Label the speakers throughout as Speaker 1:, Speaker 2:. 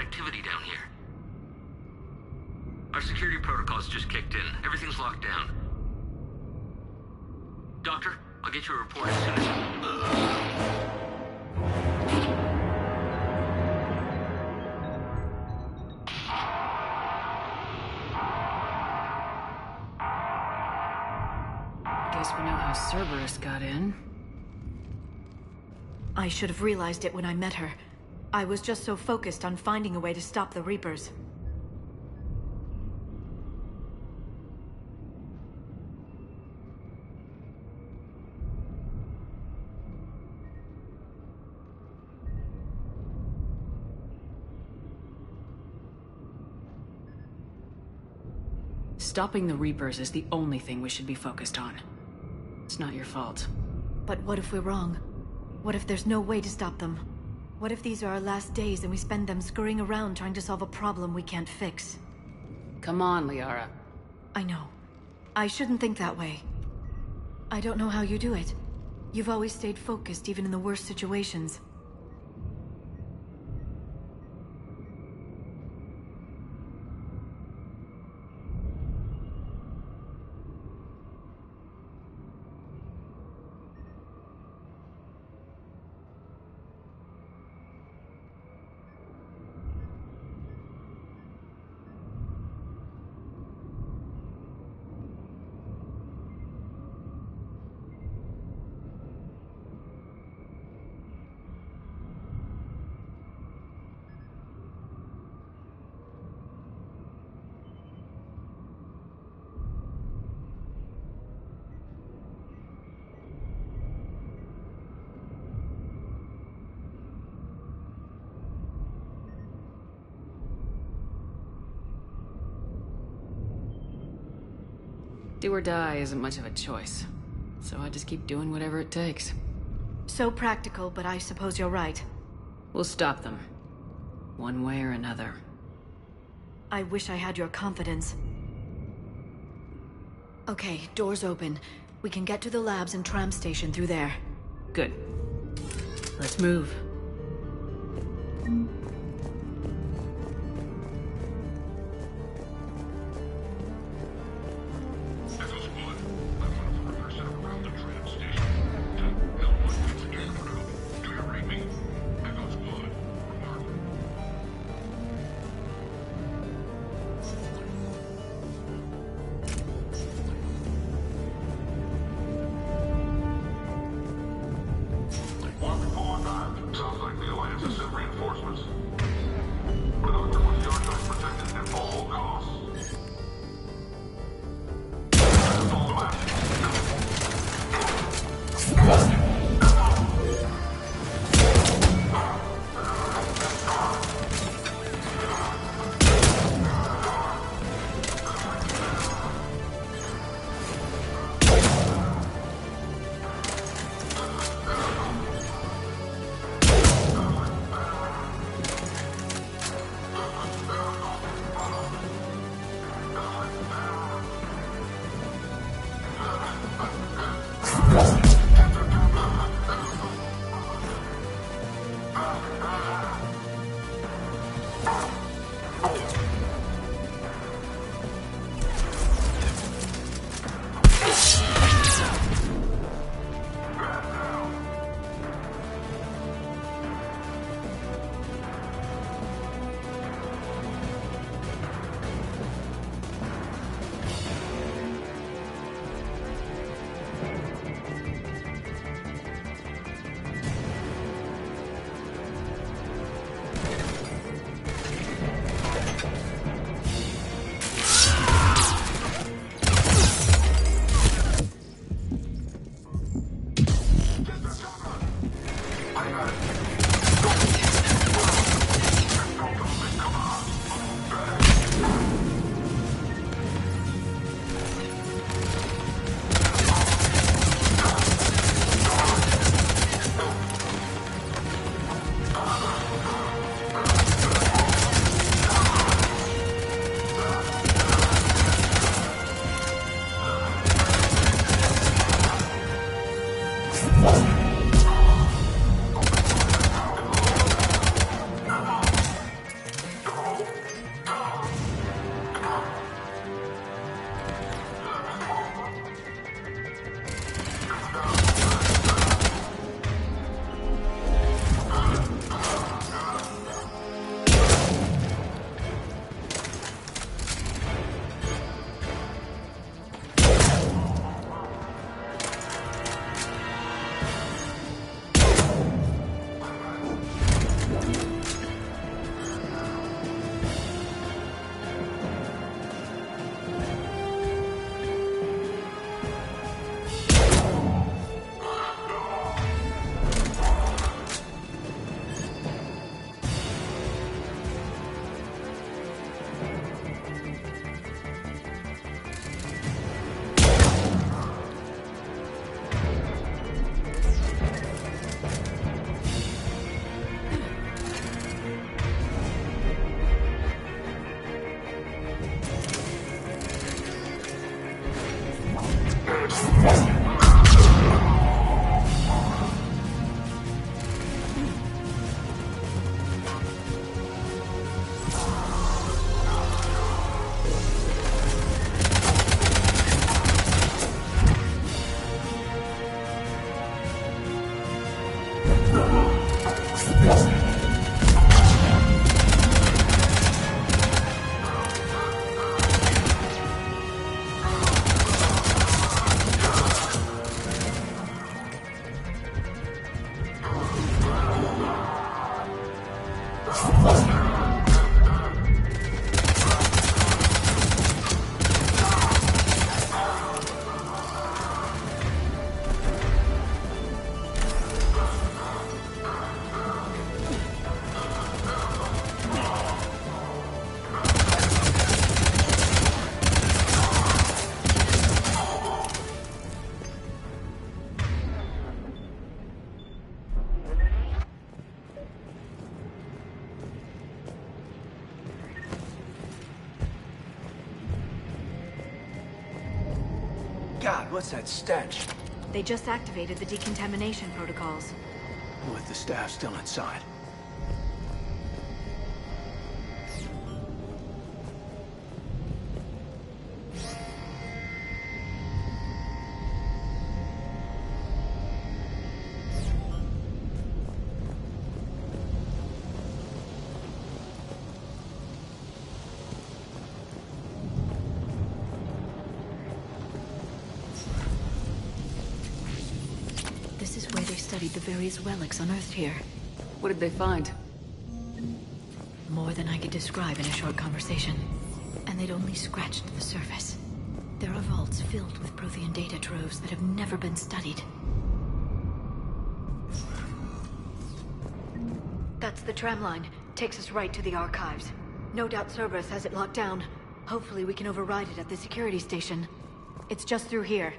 Speaker 1: activity down here. Our security protocols just kicked in. Everything's locked down. Doctor, I'll get you a report as soon as...
Speaker 2: Guess we know how Cerberus got in.
Speaker 3: I should have realized it when I met her. I was just so focused on finding a way to stop the Reapers.
Speaker 2: Stopping the Reapers is the only thing we should be focused on. It's not your fault.
Speaker 3: But what if we're wrong? What if there's no way to stop them? What if these are our last days and we spend them scurrying around trying to solve a problem we can't fix?
Speaker 2: Come on, Liara.
Speaker 3: I know. I shouldn't think that way. I don't know how you do it. You've always stayed focused even in the worst situations.
Speaker 2: Do or die isn't much of a choice, so I just keep doing whatever it takes.
Speaker 3: So practical, but I suppose you're right.
Speaker 2: We'll stop them. One way or another.
Speaker 3: I wish I had your confidence. Okay, doors open. We can get to the labs and tram station through there.
Speaker 2: Good. Let's move.
Speaker 4: Sounds like the Alliance has sent reinforcements. God, what's that stench?
Speaker 3: They just activated the decontamination protocols.
Speaker 4: With the staff still inside.
Speaker 3: This is where they studied the various relics unearthed here.
Speaker 2: What did they find?
Speaker 3: More than I could describe in a short conversation. And they'd only scratched the surface. There are vaults filled with Prothean data troves that have never been studied. That's the tram line. Takes us right to the archives. No doubt Cerberus has it locked down. Hopefully we can override it at the security station. It's just through here.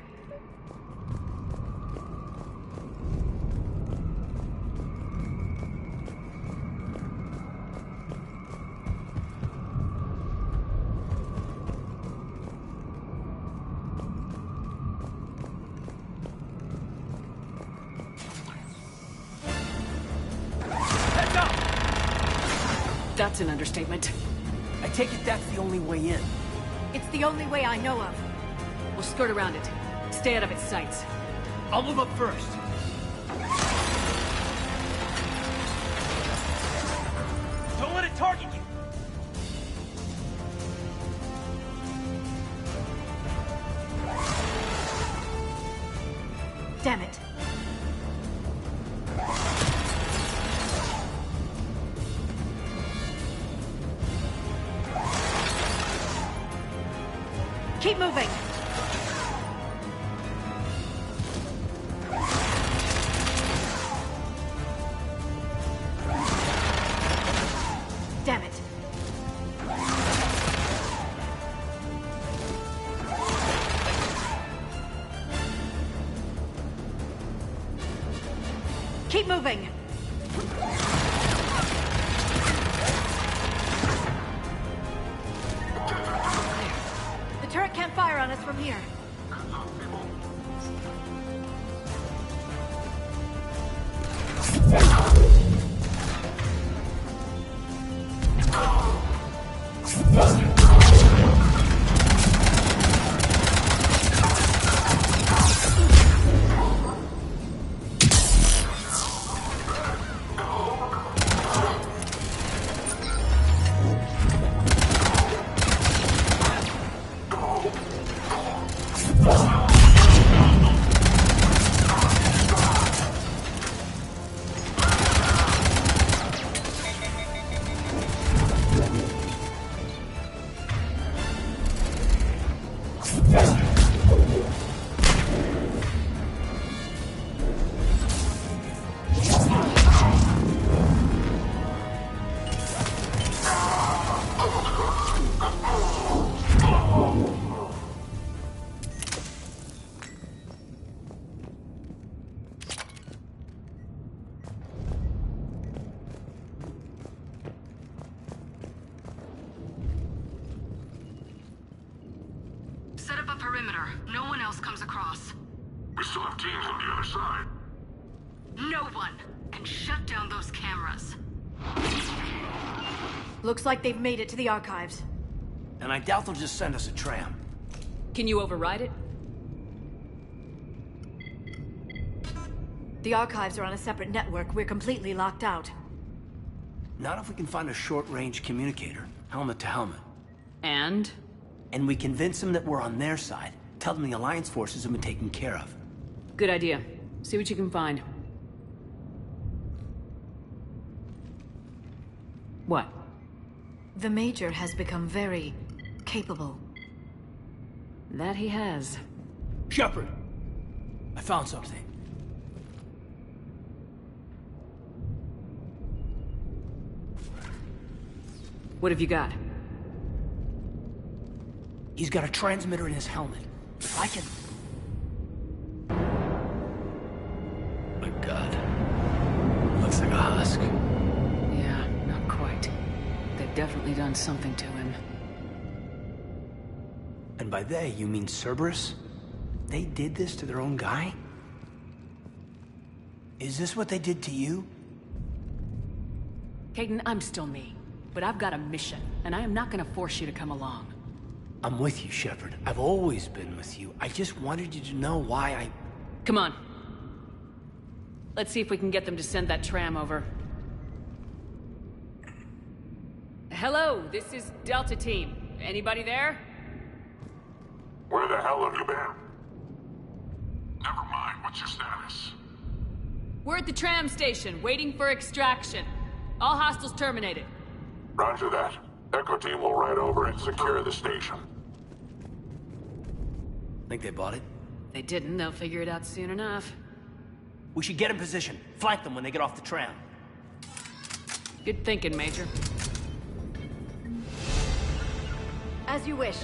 Speaker 2: That's an understatement.
Speaker 4: I take it that's the only way in.
Speaker 3: It's the only way I know of.
Speaker 2: We'll skirt around it. Stay out of its sights.
Speaker 4: I'll move up first. Don't let it target you!
Speaker 3: Damn it. Keep moving! Damn it. Keep moving! The turret can't fire on us from here.
Speaker 2: Set up a perimeter. No one else comes across.
Speaker 1: We still have teams on the other side.
Speaker 2: No one! And shut down those cameras.
Speaker 3: Looks like they've made it to the archives.
Speaker 4: And I doubt they'll just send us a tram.
Speaker 2: Can you override it?
Speaker 3: The archives are on a separate network. We're completely locked out.
Speaker 4: Not if we can find a short-range communicator, helmet to helmet.
Speaker 2: And?
Speaker 4: And we convince them that we're on their side. Tell them the Alliance forces have been taken care of.
Speaker 2: Good idea. See what you can find. What?
Speaker 3: The Major has become very capable.
Speaker 2: That he has.
Speaker 4: Shepard! I found something.
Speaker 2: What have you got?
Speaker 4: He's got a transmitter in his helmet. If I can... My God. Looks like a husk.
Speaker 2: Yeah, not quite. They've definitely done something to him.
Speaker 4: And by they, you mean Cerberus? They did this to their own guy? Is this what they did to you?
Speaker 2: Caden, I'm still me. But I've got a mission, and I am not gonna force you to come along.
Speaker 4: I'm with you, Shepard. I've always been with you. I just wanted you to know why I...
Speaker 2: Come on. Let's see if we can get them to send that tram over. Hello, this is Delta Team. Anybody there?
Speaker 5: Where the hell have you been? Never mind, what's your status?
Speaker 2: We're at the tram station, waiting for extraction. All hostiles terminated.
Speaker 5: Roger that. Echo Team will ride over and secure the station.
Speaker 4: Think they bought it?
Speaker 2: They didn't, they'll figure it out soon enough.
Speaker 4: We should get in position. Flank them when they get off the tram.
Speaker 2: Good thinking, Major.
Speaker 3: As you wish.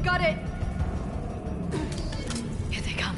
Speaker 3: Got it! Here they come.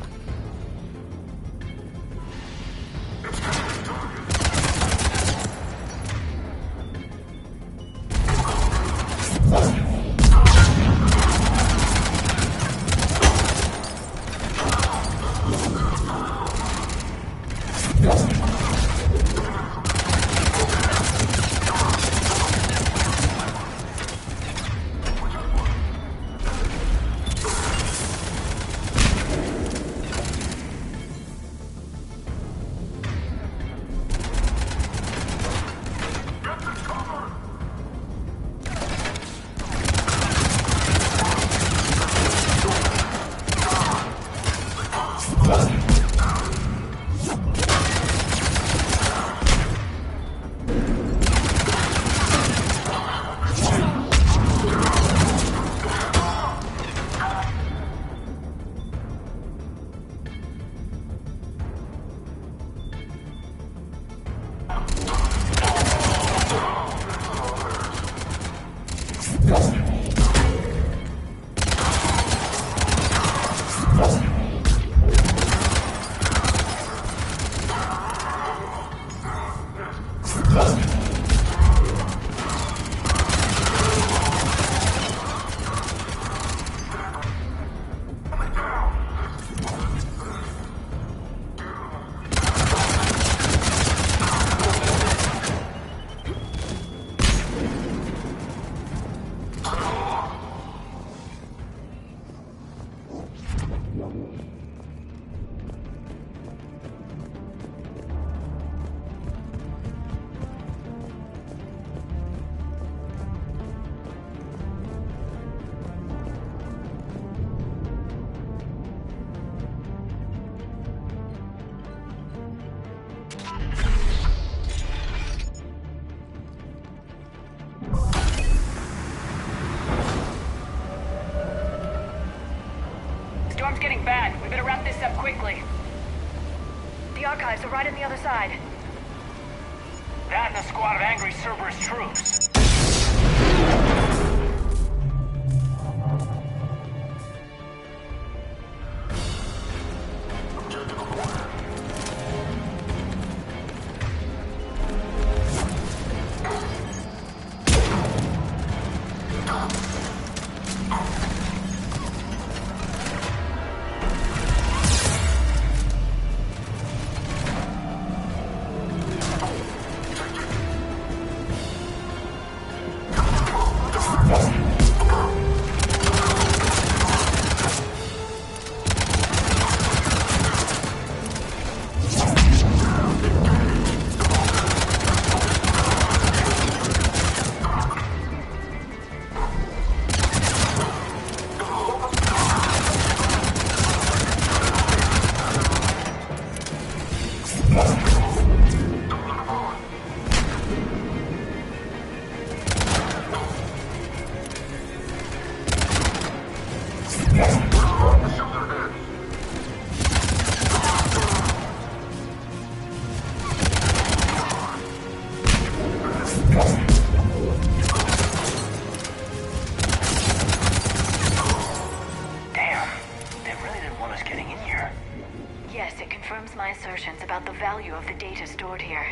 Speaker 2: Storm's getting bad. We better wrap this up quickly.
Speaker 3: The archives are right on the other side.
Speaker 1: That and a squad of angry Cerberus troops.
Speaker 3: about the value of the data stored here.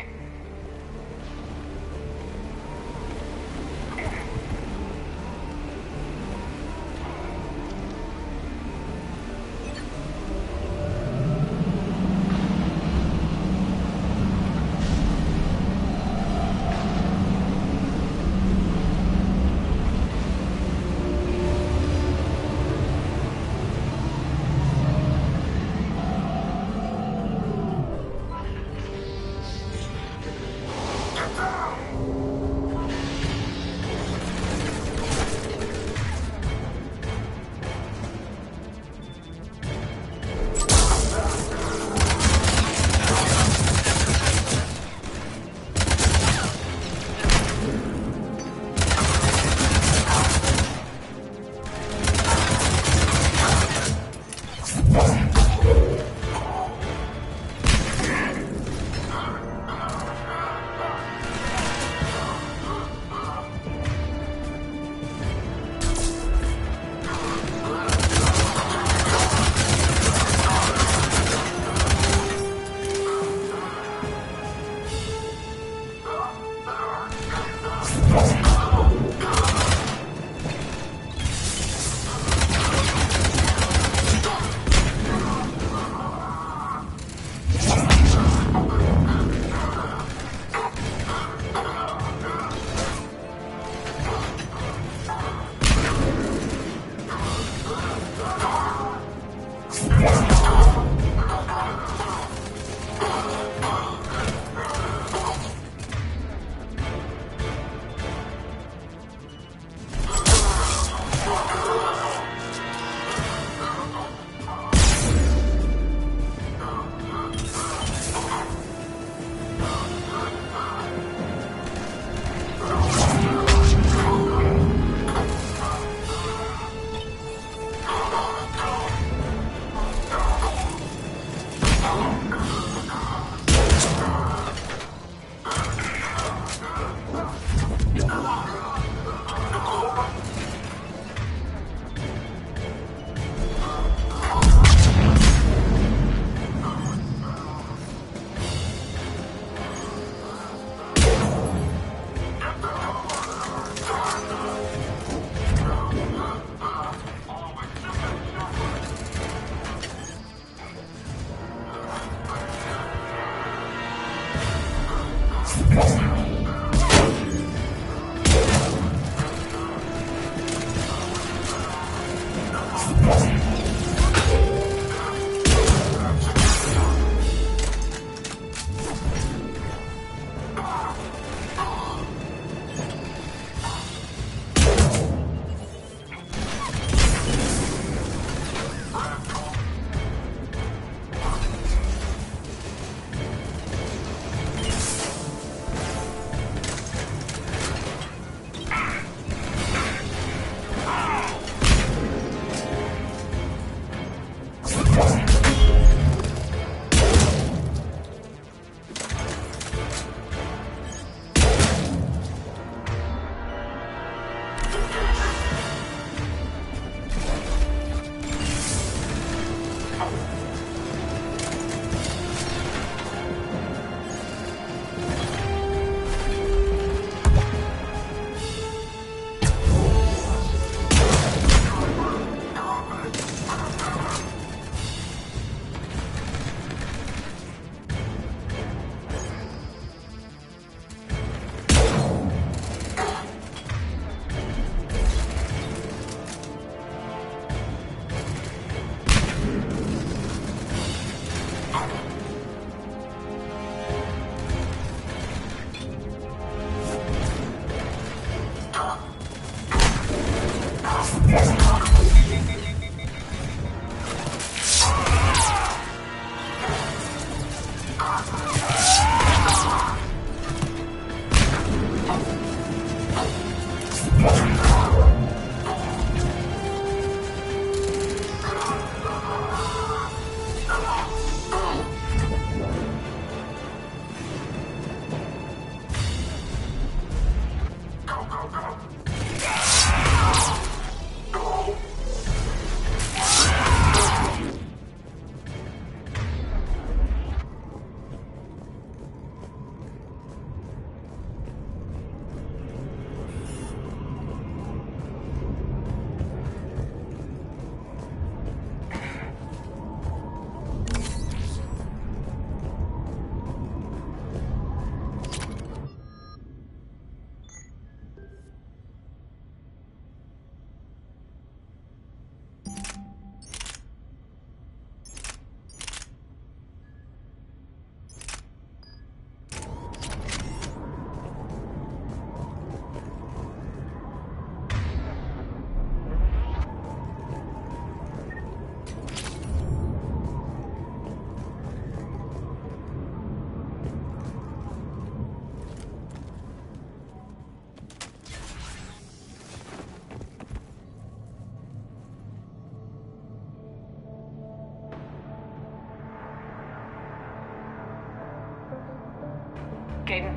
Speaker 6: Gaiden.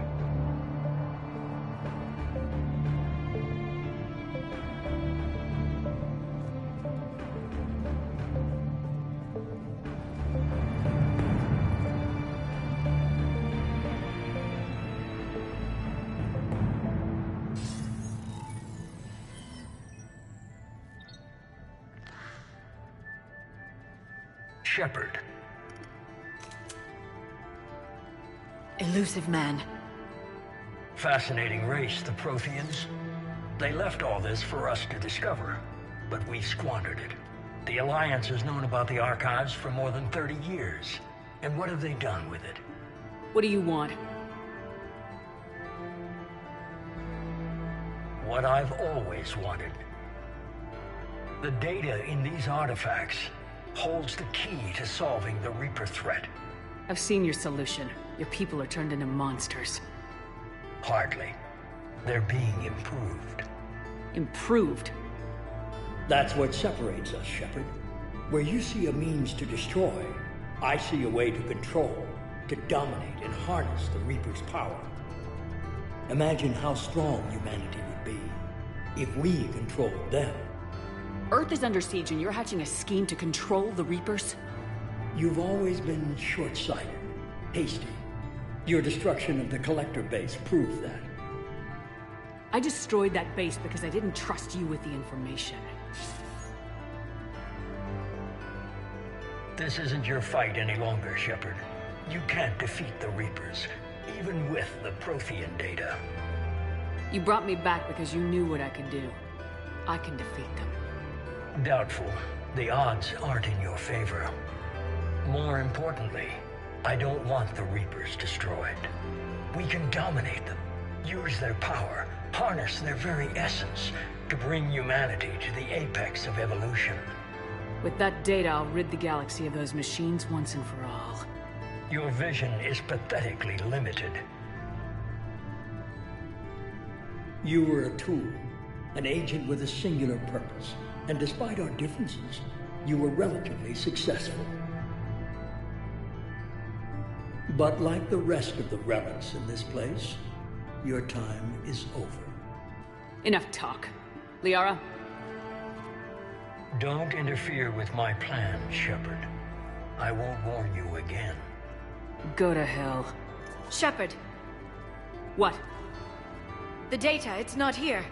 Speaker 7: Shepard.
Speaker 3: Elusive man.
Speaker 7: Fascinating race, the Protheans. They left all this for us to discover, but we squandered it. The Alliance has known about the archives for more than 30 years. And what have they done with it?
Speaker 2: What do you want?
Speaker 7: What I've always wanted. The data in these artifacts holds the key to solving the Reaper threat.
Speaker 2: I've seen your solution. Your people are turned into monsters.
Speaker 7: Hardly. They're being improved.
Speaker 2: Improved?
Speaker 8: That's what separates us, Shepard. Where you see a means to destroy, I see a way to control, to dominate and harness the Reaper's power. Imagine how strong humanity would be if we controlled them.
Speaker 2: Earth is under siege and you're hatching a scheme to control the Reapers?
Speaker 8: You've always been short-sighted, hasty. Your destruction of the Collector base proved that.
Speaker 2: I destroyed that base because I didn't trust you with the information.
Speaker 7: This isn't your fight any longer, Shepard. You can't defeat the Reapers, even with the Prothean data.
Speaker 2: You brought me back because you knew what I could do. I can defeat them.
Speaker 7: Doubtful. The odds aren't in your favor. More importantly, I don't want the Reapers destroyed. We can dominate them, use their power, harness their very essence to bring humanity to the apex of evolution.
Speaker 2: With that data, I'll rid the galaxy of those machines once and for all.
Speaker 7: Your vision is pathetically limited.
Speaker 8: You were a tool, an agent with a singular purpose. And despite our differences, you were relatively successful. But like the rest of the relics in this place, your time is over.
Speaker 2: Enough talk. Liara?
Speaker 7: Don't interfere with my plan, Shepard. I won't warn you again.
Speaker 2: Go to hell.
Speaker 3: Shepard,
Speaker 2: What?
Speaker 3: the data, it's not here.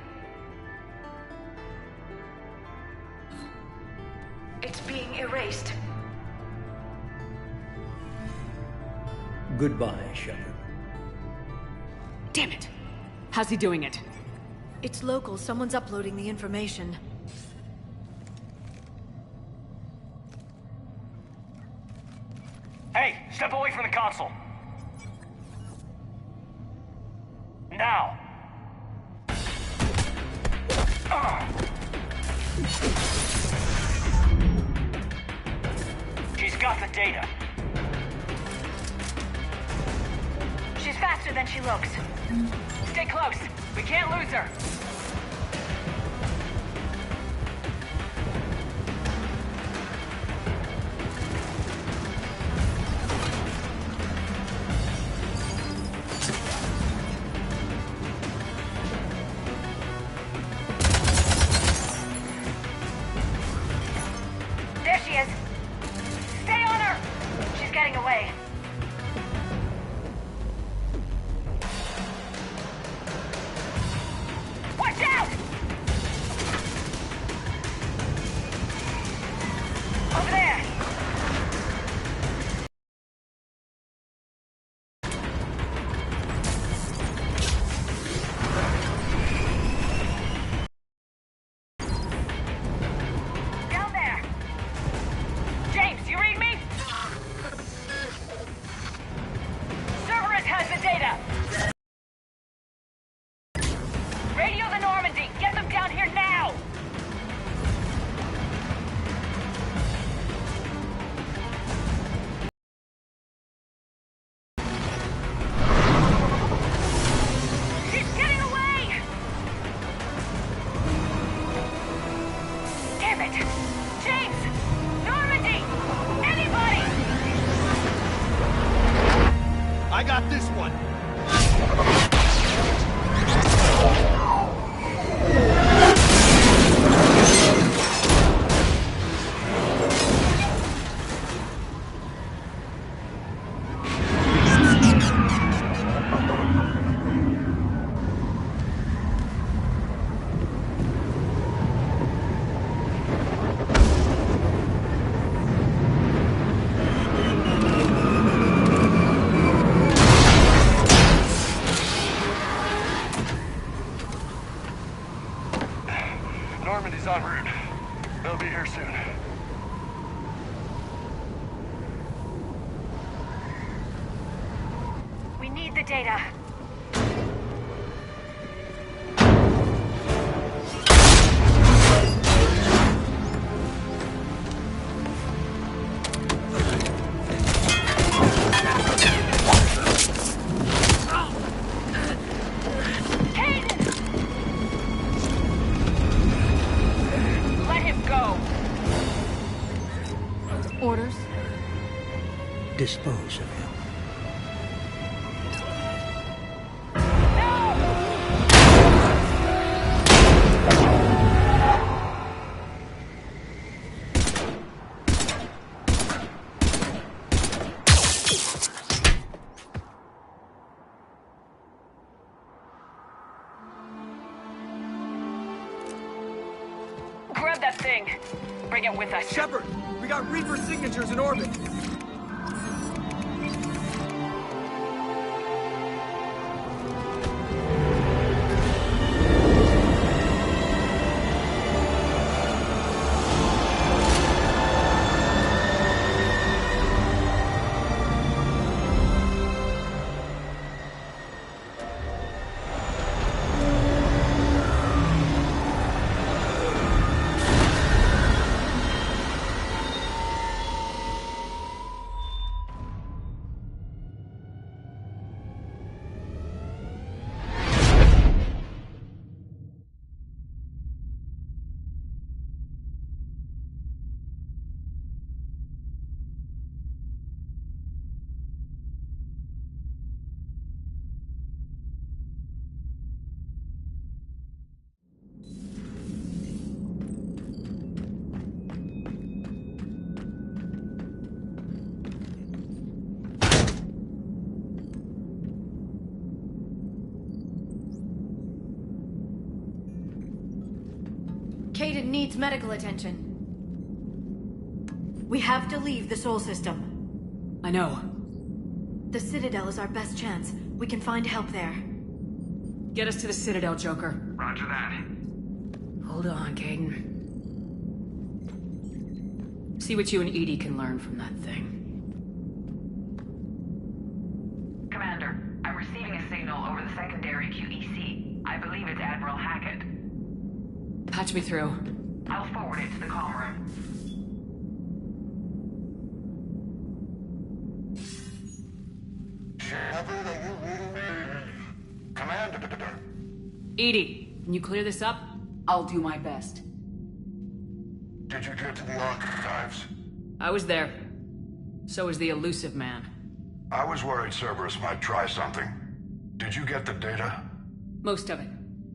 Speaker 3: It's being erased.
Speaker 8: Goodbye, Shepard.
Speaker 2: Damn it! How's he doing it?
Speaker 3: It's local. Someone's uploading the information.
Speaker 6: Hey, step away from the console. Now. She's got the data.
Speaker 3: She's faster than she looks.
Speaker 6: Stay close. We can't lose her.
Speaker 3: There she is. Stay on her! She's getting away. Watch out! Over there! Down there! James, you read me? Cerberus has the data! Radio the Normandy! Get them down here now! She's getting away! Damn it! James! Normandy! Anybody!
Speaker 9: I got this one.
Speaker 5: They'll be here soon.
Speaker 6: We need the data.
Speaker 3: Orders?
Speaker 8: Dispose of him.
Speaker 6: Grab that thing. Bring it with us.
Speaker 9: Shepard, we got Reaper signatures in orbit.
Speaker 3: Kaidan needs medical attention. We have to leave the Sol system.
Speaker 2: I know.
Speaker 3: The Citadel is our best chance. We can find help there.
Speaker 2: Get us to the Citadel, Joker.
Speaker 1: Roger that.
Speaker 2: Hold on, Kaidan. See what you and EDI can learn from that thing.
Speaker 10: Commander, I'm receiving a signal over the secondary QEC. I believe it's Admiral Hackett.
Speaker 2: Patch me through.
Speaker 10: I'll forward it to the comm room.
Speaker 5: Shepard, are you reading me? Commander.
Speaker 2: EDI, can you clear this up?
Speaker 11: I'll do my best.
Speaker 5: Did you get to the archives?
Speaker 2: I was there. So was the Elusive Man.
Speaker 5: I was worried Cerberus might try something. Did you get the data?
Speaker 2: Most of it.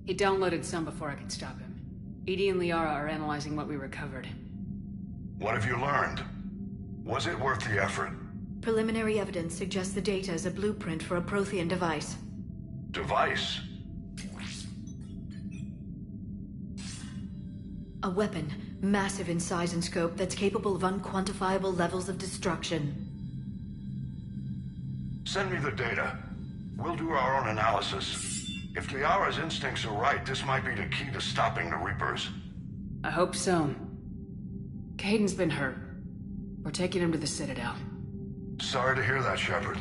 Speaker 2: He downloaded some before I could stop him. EDI and Liara are analyzing what we recovered.
Speaker 5: What have you learned? Was it worth the effort?
Speaker 3: Preliminary evidence suggests the data is a blueprint for a Prothean device.
Speaker 5: Device?
Speaker 3: A weapon, massive in size and scope, that's capable of unquantifiable levels of destruction.
Speaker 5: Send me the data. We'll do our own analysis. If Liara's instincts are right, this might be the key to stopping the Reapers.
Speaker 2: I hope so. Kaidan's been hurt. We're taking him to the Citadel.
Speaker 5: Sorry to hear that, Shepard.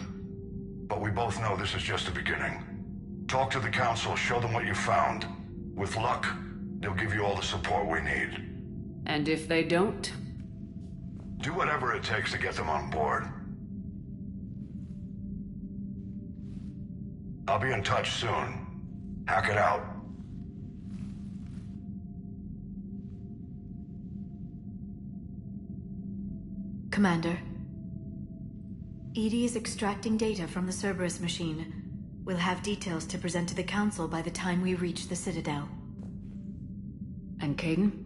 Speaker 5: But we both know this is just the beginning. Talk to the Council, show them what you found. With luck, they'll give you all the support we need.
Speaker 2: And if they don't?
Speaker 5: Do whatever it takes to get them on board. I'll be in touch soon. Hack it out.
Speaker 3: Commander. EDI is extracting data from the Cerberus machine. We'll have details to present to the Council by the time we reach the Citadel.
Speaker 2: And Kaidan?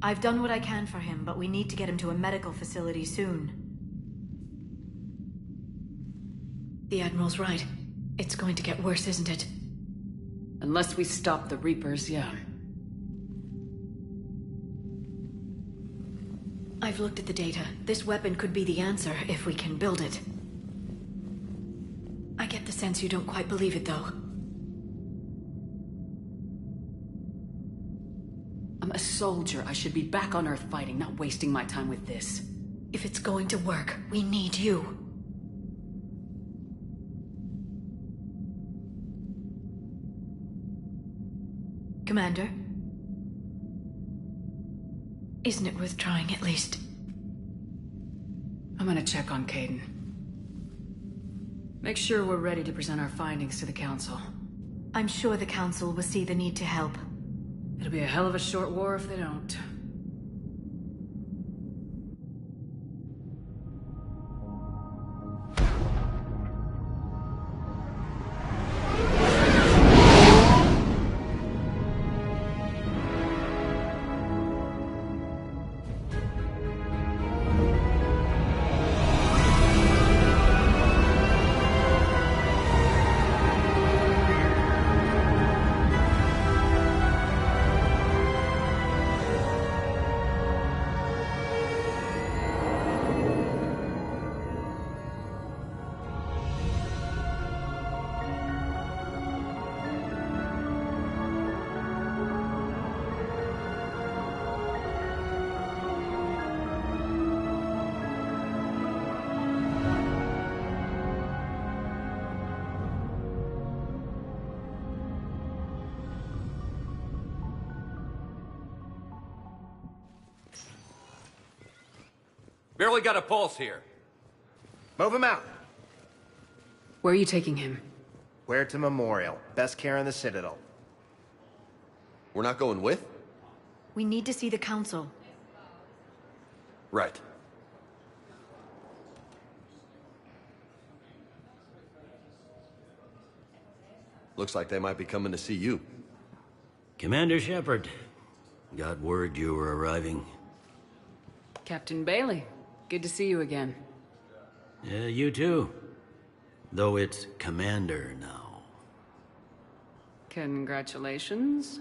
Speaker 3: I've done what I can for him, but we need to get him to a medical facility soon. The Admiral's right. It's going to get worse, isn't it?
Speaker 2: Unless we stop the Reapers, yeah.
Speaker 3: I've looked at the data. This weapon could be the answer, if we can build it. I get the sense you don't quite believe it, though.
Speaker 2: I'm soldier. I should be back on Earth fighting, not wasting my time with this.
Speaker 3: If it's going to work, we need you. Commander? Isn't it worth trying at least?
Speaker 2: I'm gonna check on Kaidan. Make sure we're ready to present our findings to the Council.
Speaker 3: I'm sure the Council will see the need to help.
Speaker 2: It'll be a hell of a short war if they don't.
Speaker 11: Barely got a pulse here.
Speaker 12: Move him out.
Speaker 2: Where are you taking him?
Speaker 12: Huerta Memorial. Best care in the Citadel.
Speaker 11: We're not going with?
Speaker 3: We need to see the Council.
Speaker 11: Right. Looks like they might be coming to see you.
Speaker 13: Commander Shepard. Got word you were arriving.
Speaker 2: Captain Bailey, good to see you again.
Speaker 13: Yeah, you too. Though it's Commander now.
Speaker 2: Congratulations.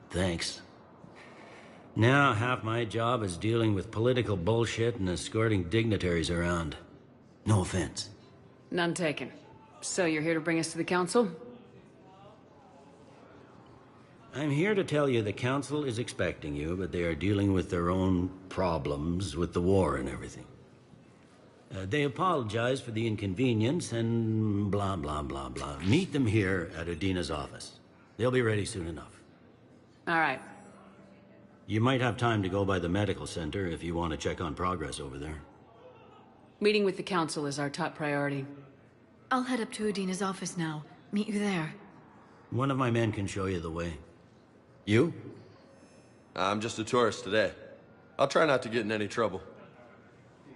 Speaker 13: Thanks. Now half my job is dealing with political bullshit and escorting dignitaries around. No offense.
Speaker 2: None taken. So you're here to bring us to the Council?
Speaker 13: I'm here to tell you the Council is expecting you, but they are dealing with their own problems with the war and everything. They apologize for the inconvenience and blah, blah, blah, blah. Meet them here at Udina's office. They'll be ready soon enough.
Speaker 2: All right.
Speaker 13: You might have time to go by the medical center if you want to check on progress over there.
Speaker 2: Meeting with the Council is our top priority.
Speaker 3: I'll head up to Udina's office now. Meet you there.
Speaker 13: One of my men can show you the way. You?
Speaker 11: I'm just a tourist today. I'll try not to get in any trouble.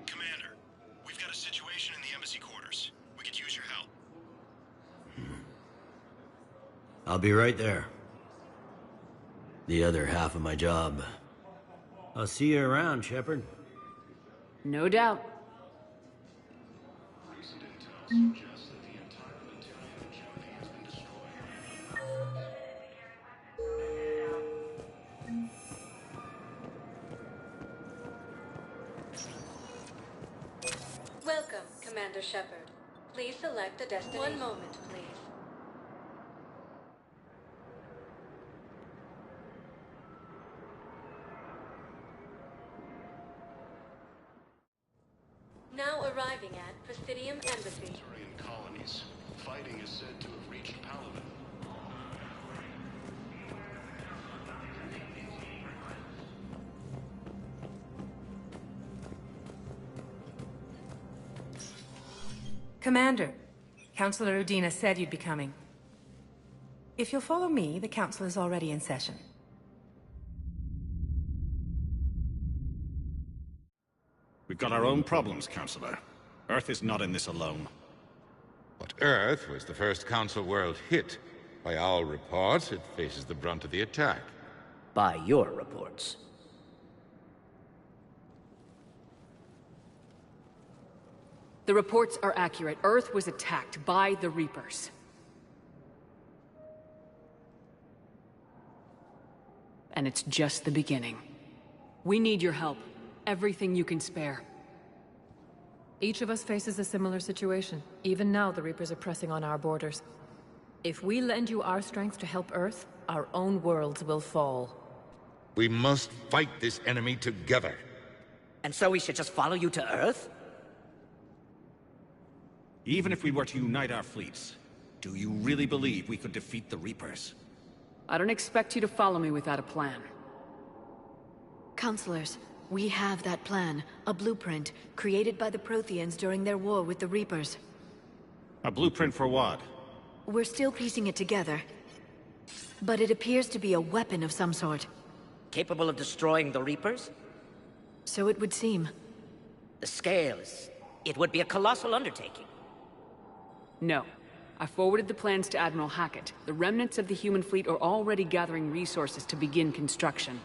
Speaker 14: Commander, we've got a situation in the embassy quarters. We could use your help.
Speaker 13: I'll be right there. The other half of my job. I'll see you around, Shepard.
Speaker 2: No doubt.
Speaker 15: Welcome, Commander Shepard. Please select a destination. One moment, please. Now arriving at Presidium Embassy.
Speaker 14: Colonies. Fighting is said to have reached Paladin.
Speaker 16: Commander, Councilor Udina said you'd be coming. If you'll follow me, the Council is already in session.
Speaker 14: We've got our own problems, Counselor. Earth is not in this alone.
Speaker 17: But Earth was the first Council world hit. By our reports, it faces the brunt of the attack.
Speaker 18: By your reports.
Speaker 2: The reports are accurate. Earth was attacked by the Reapers. And it's just the beginning. We need your help. Everything you can spare.
Speaker 19: Each of us faces a similar situation. Even now, the Reapers are pressing on our borders. If we lend you our strength to help Earth, our own worlds will fall.
Speaker 17: We must fight this enemy together.
Speaker 18: And so we should just follow you to Earth?
Speaker 20: Even if we were to unite our fleets, do you really believe we could defeat the Reapers?
Speaker 2: I don't expect you to follow me without a plan.
Speaker 3: Counselors, we have that plan. A blueprint, created by the Protheans during their war with the Reapers.
Speaker 20: A blueprint for what?
Speaker 3: We're still piecing it together. But it appears to be a weapon of some sort.
Speaker 18: Capable of destroying the Reapers?
Speaker 3: So it would seem.
Speaker 18: The scale is... it would be a colossal undertaking.
Speaker 2: No. I forwarded the plans to Admiral Hackett. The remnants of the human fleet are already gathering resources to begin construction.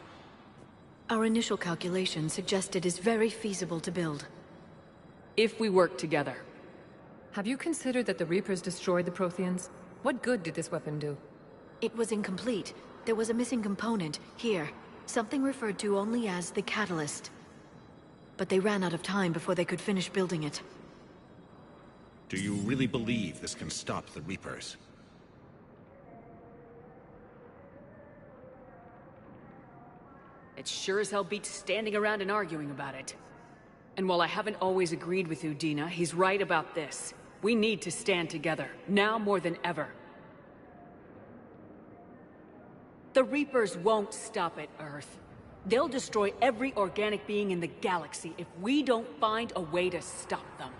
Speaker 3: Our initial calculations suggest it is very feasible to build.
Speaker 2: If we work together.
Speaker 19: Have you considered that the Reapers destroyed the Protheans? What good did this weapon do?
Speaker 3: It was incomplete. There was a missing component, here. Something referred to only as the Catalyst. But they ran out of time before they could finish building it.
Speaker 20: Do you really believe this can stop the Reapers?
Speaker 2: It sure as hell beats standing around and arguing about it. And while I haven't always agreed with Udina, he's right about this. We need to stand together, now more than ever. The Reapers won't stop at Earth. They'll destroy every organic being in the galaxy if we don't find a way to stop them.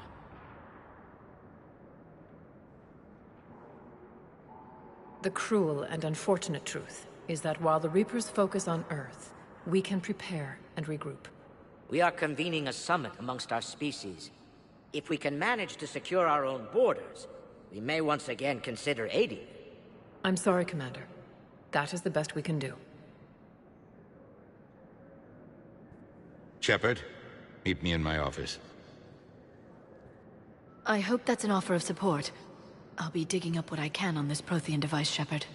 Speaker 19: The cruel and unfortunate truth is that while the Reapers focus on Earth, we can prepare and regroup.
Speaker 18: We are convening a summit amongst our species. If we can manage to secure our own borders, we may once again consider aiding.
Speaker 19: I'm sorry, Commander. That is the best we can do.
Speaker 17: Shepard, meet me in my office.
Speaker 3: I hope that's an offer of support. I'll be digging up what I can on this Prothean device, Shepard.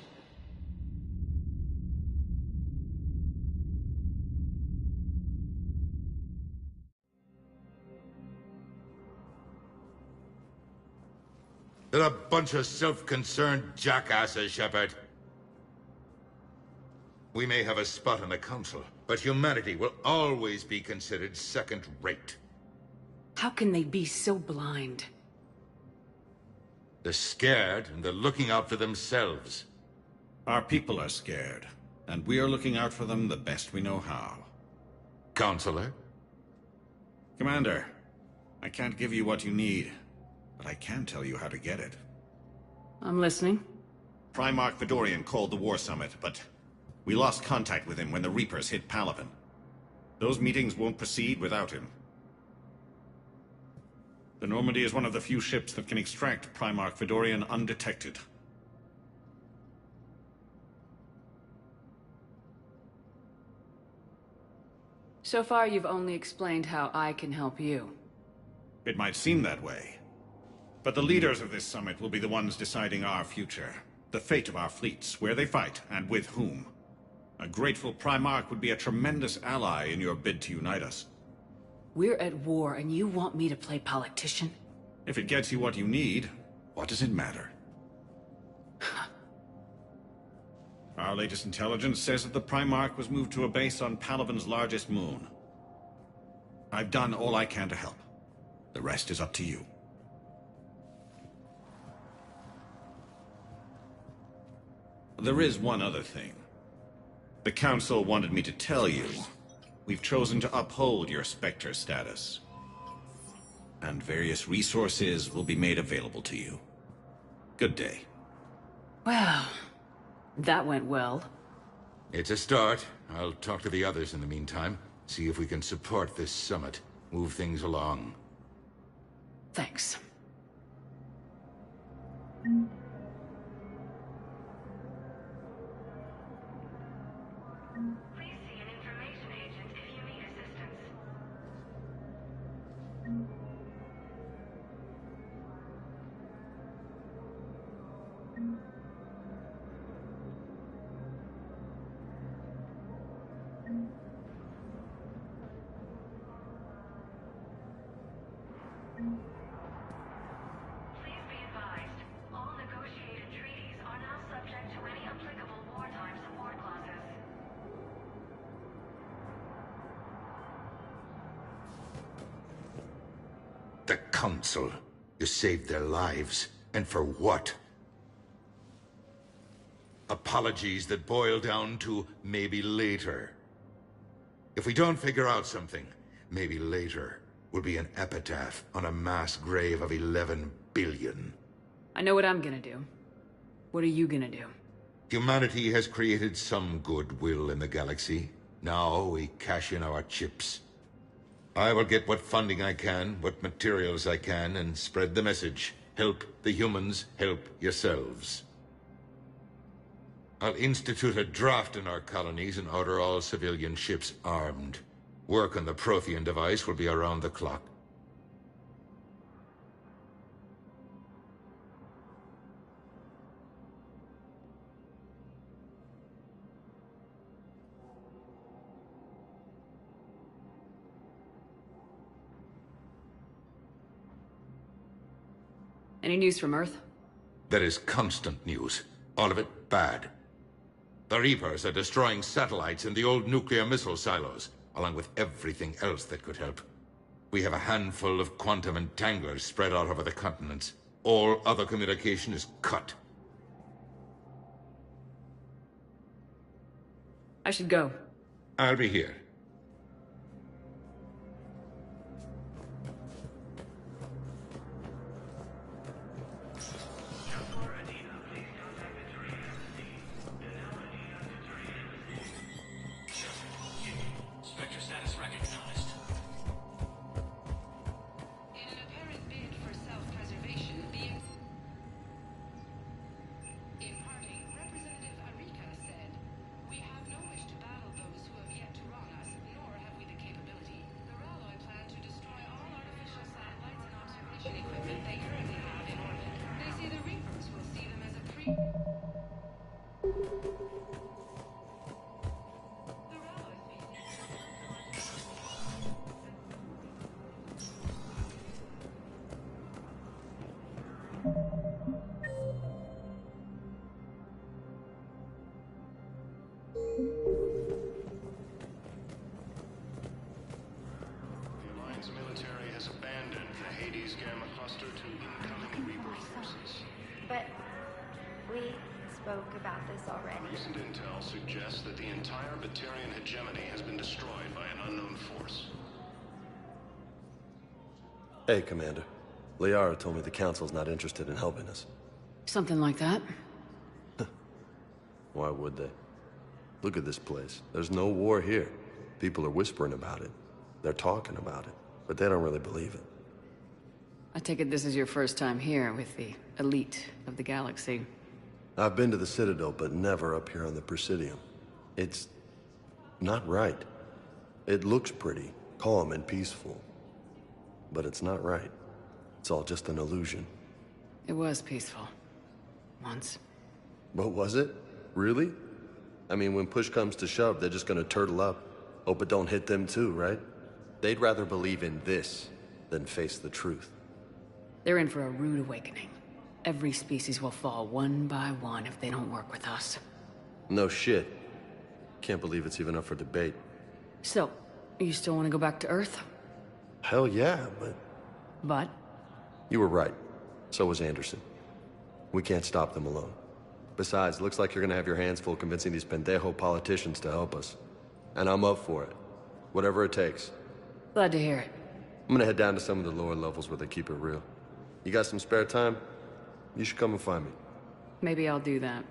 Speaker 17: They're a bunch of self-concerned jackasses, Shepard. We may have a spot in the Council, but humanity will always be considered second-rate.
Speaker 2: How can they be so blind?
Speaker 17: They're scared, and they're looking out for themselves.
Speaker 20: Our people are scared, and we are looking out for them the best we know how.
Speaker 17: Counselor?
Speaker 20: Commander, I can't give you what you need, but I can tell you how to get it.
Speaker 2: I'm listening.
Speaker 20: Primarch Fedorian called the War Summit, but we lost contact with him when the Reapers hit Palaven. Those meetings won't proceed without him. The Normandy is one of the few ships that can extract Primarch Fedorian undetected.
Speaker 2: So far, you've only explained how I can help you.
Speaker 20: It might seem that way. But the leaders of this summit will be the ones deciding our future. The fate of our fleets, where they fight, and with whom. A grateful Primarch would be a tremendous ally in your bid to unite us.
Speaker 2: We're at war, and you want me to play politician?
Speaker 20: If it gets you what you need, what does it matter? Our latest intelligence says that the Primarch was moved to a base on Palaven's largest moon. I've done all I can to help. The rest is up to you. There is one other thing. The Council wanted me to tell you, we've chosen to uphold your Spectre status. And various resources will be made available to you. Good day.
Speaker 2: Well, that went well.
Speaker 17: It's a start. I'll talk to the others in the meantime. See if we can support this summit. Move things along.
Speaker 2: Thanks.
Speaker 10: Please be advised, all negotiations
Speaker 17: Council. You saved their lives. And for what? Apologies that boil down to maybe later. If we don't figure out something, maybe later will be an epitaph on a mass grave of 11 billion.
Speaker 2: I know what I'm gonna do. What are you gonna do?
Speaker 17: Humanity has created some goodwill in the galaxy. Now we cash in our chips. I will get what funding I can, what materials I can, and spread the message. Help the humans, help yourselves. I'll institute a draft in our colonies and order all civilian ships armed. Work on the Prothean device will be around the clock.
Speaker 2: Any news from Earth?
Speaker 17: There is constant news. All of it bad. The Reapers are destroying satellites and the old nuclear missile silos, along with everything else that could help. We have a handful of quantum entanglers spread out over the continents. All other communication is cut.
Speaker 2: I should go.
Speaker 17: I'll be here.
Speaker 14: Recent intel suggests that the entire Batarian hegemony has been destroyed by an unknown force.
Speaker 11: Hey, Commander. Liara told me the Council's not interested in helping us.
Speaker 2: Something like that.
Speaker 11: Why would they? Look at this place. There's no war here. People are whispering about it. They're talking about it, but they don't really believe it.
Speaker 2: I take it this is your first time here with the elite of the galaxy.
Speaker 11: I've been to the Citadel, but never up here on the Presidium. It's not right. It looks pretty, calm and peaceful. But it's not right. It's all just an illusion.
Speaker 2: It was peaceful. Once.
Speaker 11: But was it? Really? I mean, when push comes to shove, they're just gonna turtle up. Hope it don't hit them too, right? They'd rather believe in this than face the truth.
Speaker 2: They're in for a rude awakening. Every species will fall one by one if they don't work with us.
Speaker 11: No shit. Can't believe it's even up for debate.
Speaker 2: So, you still want to go back to Earth?
Speaker 11: Hell yeah, but...
Speaker 2: But?
Speaker 11: You were right. So was Anderson. We can't stop them alone. Besides, looks like you're gonna have your hands full convincing these pendejo politicians to help us. And I'm up for it. Whatever it takes.
Speaker 2: Glad to hear it.
Speaker 11: I'm gonna head down to some of the lower levels where they keep it real. You got some spare time? You should come and find me.
Speaker 2: Maybe I'll do that.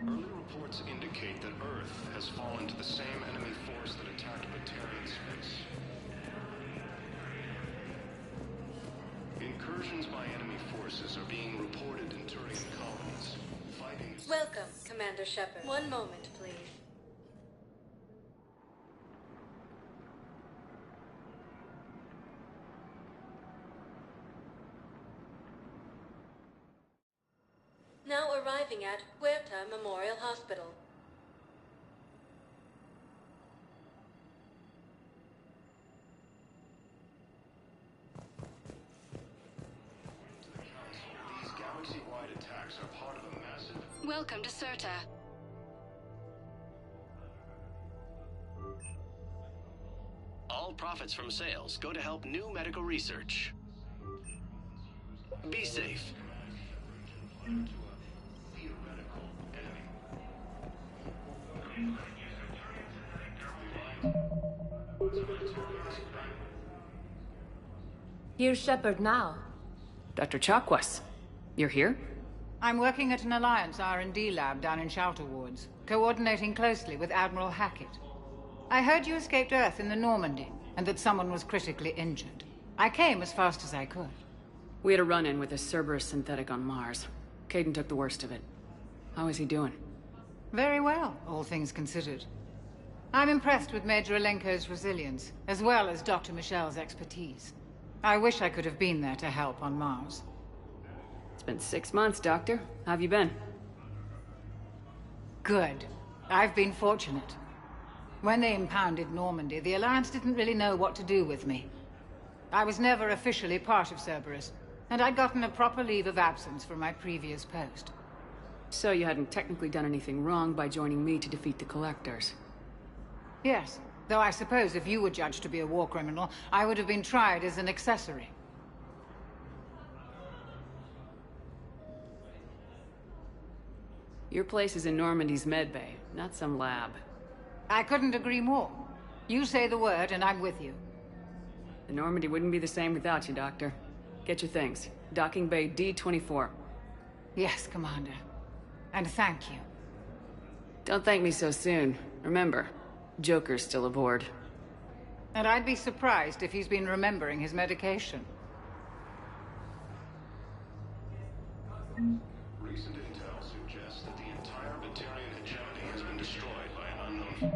Speaker 14: Early reports indicate that Earth has fallen to the same enemy force that attacked Batarian space. Incursions by enemy forces are being reported in Turian colonies. Fighting...
Speaker 15: Welcome, Commander Shepard. One moment, please. Now arriving at Huerta Memorial Hospital.
Speaker 14: These galaxy-wide attacks are part of a massive...
Speaker 21: Welcome to Serta.
Speaker 1: All
Speaker 21: all profits from sales go to help new medical research. Be safe.
Speaker 22: Here's Shepard now.
Speaker 2: Dr. Chakwas, you're here?
Speaker 23: I'm working at an Alliance R&D lab down in Shelter Woods, coordinating closely with Admiral Hackett. I heard you escaped Earth in the Normandy, and that someone was critically injured. I came as fast as I could.
Speaker 2: We had a run-in with a Cerberus synthetic on Mars. Kaidan took the worst of it. How is he doing?
Speaker 23: Very well, all things considered. I'm impressed with Major Alenko's resilience, as well as Dr. Michel's expertise. I wish I could have been there to help on Mars.
Speaker 2: It's been 6 months, Doctor. How have you been?
Speaker 23: Good. I've been fortunate. When they impounded Normandy, the Alliance didn't really know what to do with me. I was never officially part of Cerberus, and I'd gotten a proper leave of absence from my previous post.
Speaker 2: So you hadn't technically done anything wrong by joining me to defeat the Collectors?
Speaker 23: Yes, though I suppose if you were judged to be a war criminal, I would have been tried as an accessory.
Speaker 2: Your place is in Normandy's medbay, not some lab.
Speaker 23: I couldn't agree more. You say the word and I'm with you.
Speaker 2: The Normandy wouldn't be the same without you, Doctor. Get your things. Docking Bay D-24.
Speaker 23: Yes, Commander. And thank you.
Speaker 2: Don't thank me so soon. Remember, Joker's still aboard.
Speaker 23: And I'd be surprised if he's been remembering his medication.
Speaker 14: Recent intel suggests that the entire Batarian hegemony has been destroyed by an unknown...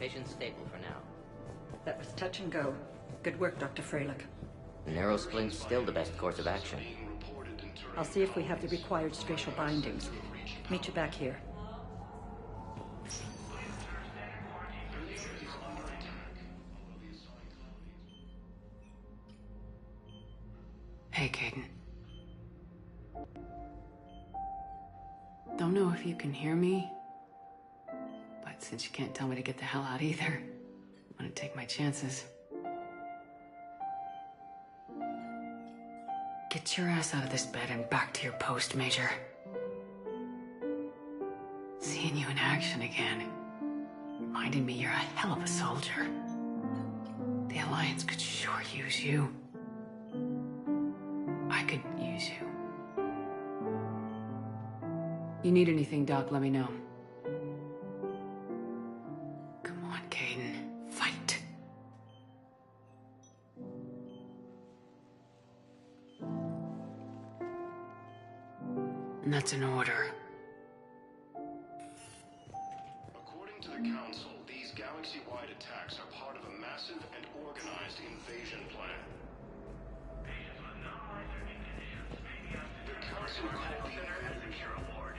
Speaker 18: Patient's stable for now.
Speaker 24: That was touch and go. Good work, Dr. Freilich.
Speaker 18: The narrow splint's still the best course of action.
Speaker 24: I'll see if we have the required spatial bindings. Meet you back here.
Speaker 2: Hey, Kaidan. Don't know if you can hear me, but since you can't tell me to get the hell out either, I'm gonna take my chances. Get your ass out of this bed and back to your post, Major. Seeing you in action again reminded me you're a hell of a soldier. The Alliance could sure use you. I could use you. You need anything, Doc, let me know. Come on, Kaidan. Fight. And that's an order.
Speaker 14: According to the Council, these galaxy-wide attacks are part of a massive and organized invasion plan. The Council called the award.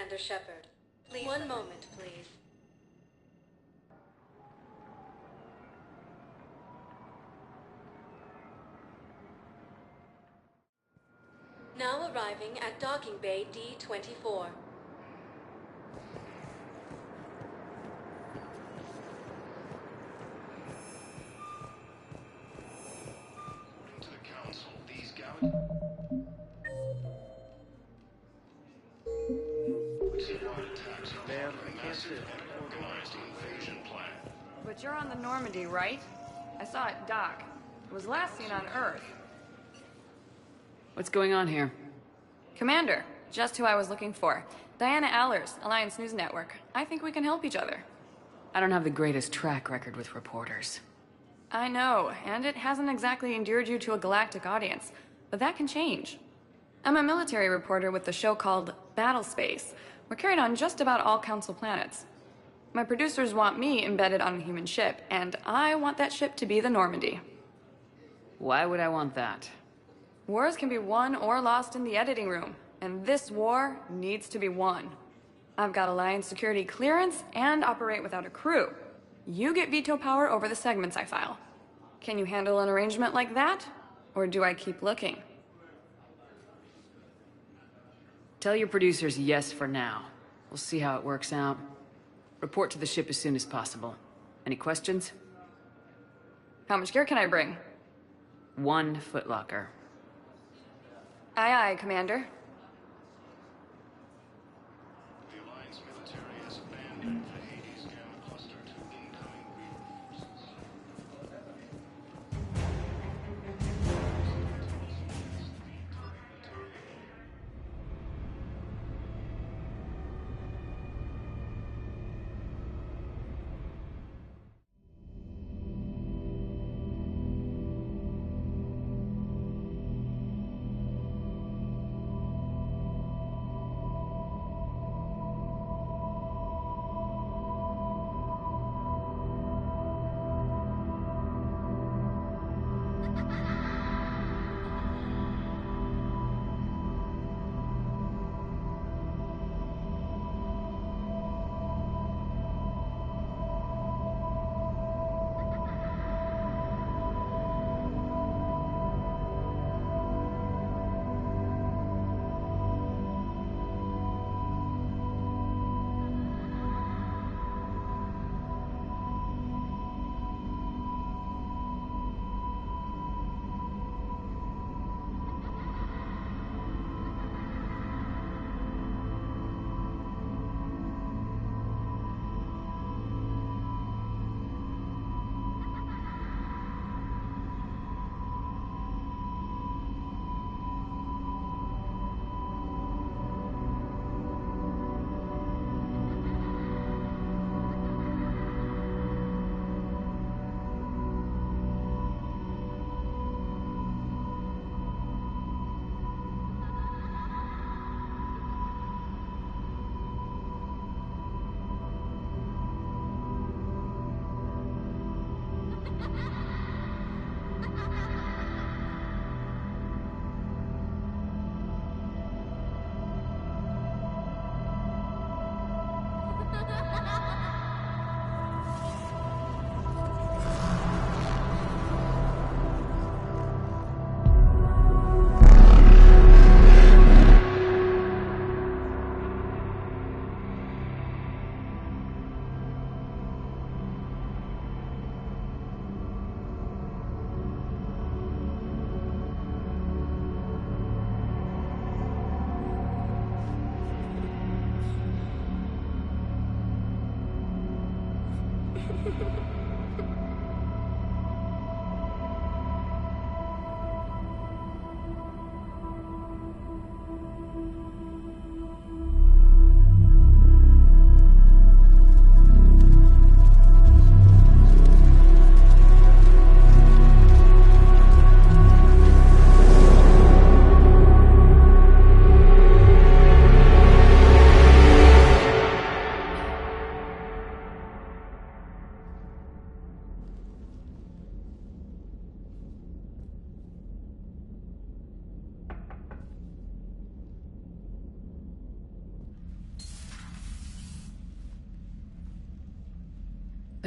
Speaker 15: Commander Shepard. Please. One moment, please. Now arriving at Docking Bay D-24.
Speaker 14: To the Council, these galaxies... attacks are part of a massive and organized invasion plan.
Speaker 4: But you're on the Normandy, right? I saw it dock. It was last seen on Earth.
Speaker 2: What's going on here?
Speaker 4: Commander, just who I was looking for. Diana Allers, Alliance News Network. I think we can help each other.
Speaker 2: I don't have the greatest track record with reporters.
Speaker 4: I know, and it hasn't exactly endeared you to a galactic audience, but that can change. I'm a military reporter with the show called Battlespace. We're carried on just about all Council planets. My producers want me embedded on a human ship, and I want that ship to be the Normandy.
Speaker 2: Why would I want that?
Speaker 4: Wars can be won or lost in the editing room, and this war needs to be won. I've got Alliance security clearance and operate without a crew. You get veto power over the segments I file. Can you handle an arrangement like that? Or do I keep looking?
Speaker 2: Tell your producers yes for now. We'll see how it works out. Report to the ship as soon as possible. Any questions?
Speaker 4: How much gear can I bring?
Speaker 2: 1 footlocker.
Speaker 4: Aye, aye, Commander.
Speaker 14: The Alliance military has abandoned the Hades Gamma cluster to incoming Reaper forces.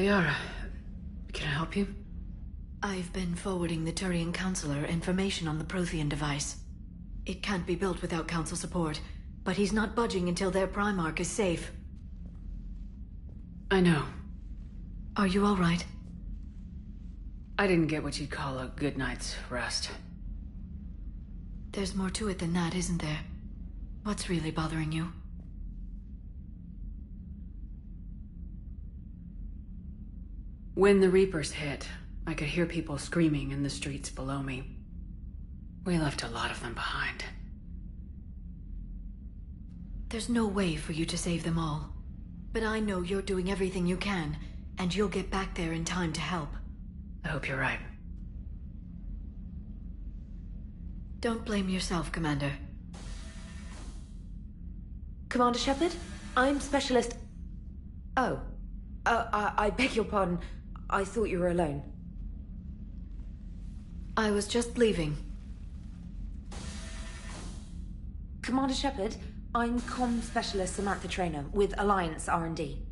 Speaker 2: Liara, can I help you?
Speaker 3: I've been forwarding the Turian Counselor information on the Prothean device. It can't be built without Council support, but he's not budging until their Primarch is safe.
Speaker 2: I know.
Speaker 3: Are you all right?
Speaker 2: I didn't get what you'd call a good night's rest.
Speaker 3: There's more to it than that, isn't there? What's really bothering you?
Speaker 2: When the Reapers hit, I could hear people screaming in the streets below me. We left a lot of them behind.
Speaker 3: There's no way for you to save them all. But I know you're doing everything you can, and you'll get back there in time to help.
Speaker 2: I hope you're right.
Speaker 3: Don't blame yourself, Commander.
Speaker 6: Commander Shepard, I'm Specialist... Oh. I beg your pardon. I thought you were alone.
Speaker 3: I was just leaving.
Speaker 6: Commander Shepard, I'm Comm Specialist Samantha Traynor with Alliance R&D.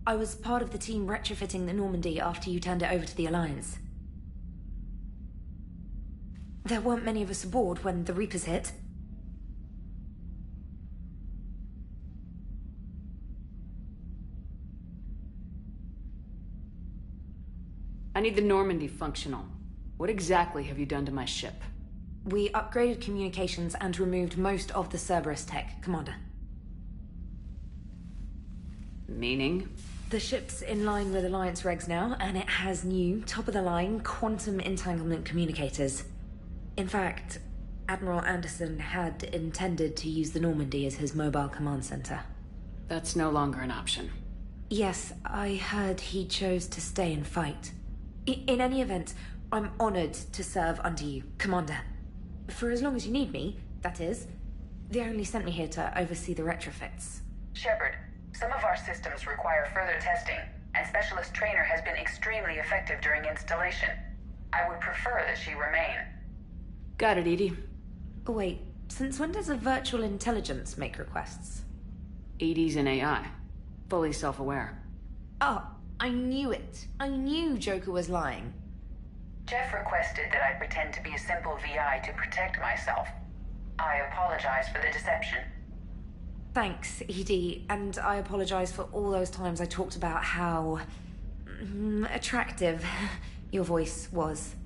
Speaker 6: I was part of the team retrofitting the Normandy after you turned it over to the Alliance. There weren't many of us aboard when the Reapers hit.
Speaker 2: I need the Normandy functional. What exactly have you done to my ship?
Speaker 6: We upgraded communications and removed most of the Cerberus tech, Commander.
Speaker 2: Meaning?
Speaker 6: The ship's in line with Alliance regs now, and it has new, top-of-the-line, quantum entanglement communicators. In fact, Admiral Anderson had intended to use the Normandy as his mobile command center.
Speaker 2: That's no longer an option.
Speaker 6: Yes, I heard he chose to stay and fight. In any event, I'm honored to serve under you, Commander. For as long as you need me, that is. They only sent me here to oversee the retrofits.
Speaker 10: Shepard, some of our systems require further testing, and Specialist Traynor has been extremely effective during installation. I would prefer that she remain.
Speaker 2: Got it, EDI.
Speaker 6: Oh, wait, since when does a virtual intelligence make requests?
Speaker 2: EDI's an AI. Fully self-aware.
Speaker 6: Oh, I knew it. I knew Joker was lying.
Speaker 10: Jeff requested that I pretend to be a simple VI to protect myself. I apologize for the deception.
Speaker 6: Thanks, EDI, and I apologize for all those times I talked about how... attractive your voice was.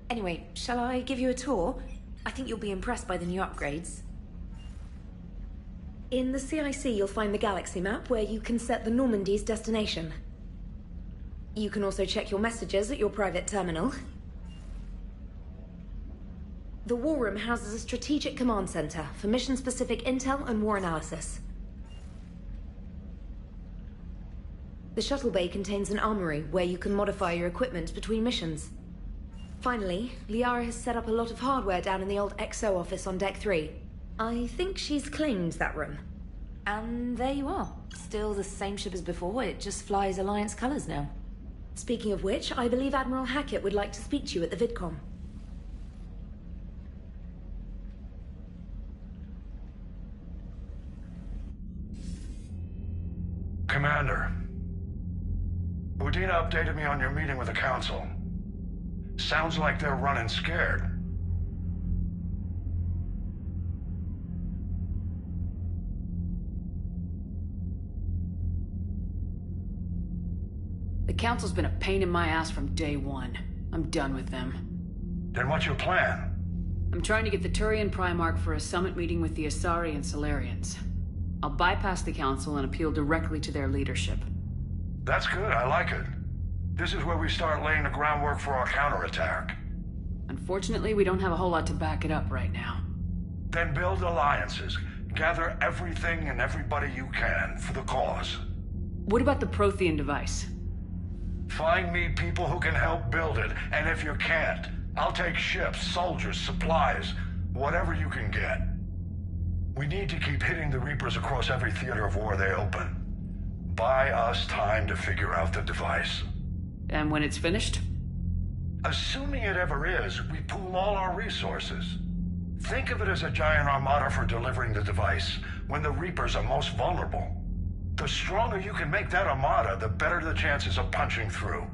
Speaker 6: Anyway, shall I give you a tour? I think you'll be impressed by the new upgrades. In the CIC, you'll find the galaxy map where you can set the Normandy's destination. You can also check your messages at your private terminal. The War Room houses a strategic command center for mission-specific intel and war analysis. The shuttle bay contains an armory where you can modify your equipment between missions. Finally, Liara has set up a lot of hardware down in the old XO office on Deck 3. I think she's claimed that room. And there you are. Still the same ship as before, it just flies Alliance colors now. Speaking of which, I believe Admiral Hackett would like to speak to you at the VidCom.
Speaker 5: Commander, Udina updated me on your meeting with the Council. Sounds like they're running scared.
Speaker 2: The Council's been a pain in my ass from day one. I'm done with them.
Speaker 5: Then what's your plan?
Speaker 2: I'm trying to get the Turian Primarch for a summit meeting with the Asari and Solarians. I'll bypass the Council and appeal directly to their leadership.
Speaker 5: That's good, I like it. This is where we start laying the groundwork for our counterattack.
Speaker 2: Unfortunately, we don't have a whole lot to back it up right now.
Speaker 5: Then build alliances. Gather everything and everybody you can for the cause.
Speaker 2: What about the Prothean device?
Speaker 5: Find me people who can help build it, and if you can't, I'll take ships, soldiers, supplies, whatever you can get. We need to keep hitting the Reapers across every theater of war they open. Buy us time to figure out the device.
Speaker 2: And when it's finished?
Speaker 5: Assuming it ever is, we pool all our resources. Think of it as a giant armada for delivering the device when the Reapers are most vulnerable. The stronger you can make that armada, the better the chances of punching through.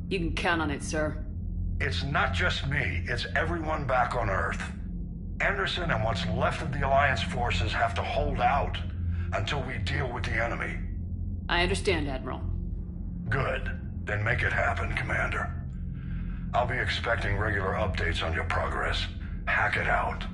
Speaker 2: You can count on it, sir.
Speaker 5: It's not just me, it's everyone back on Earth. Anderson and what's left of the Alliance forces have to hold out until we deal with the enemy.
Speaker 2: I understand, Admiral.
Speaker 5: Good. Then make it happen, Commander. I'll be expecting regular updates on your progress. Hack it out.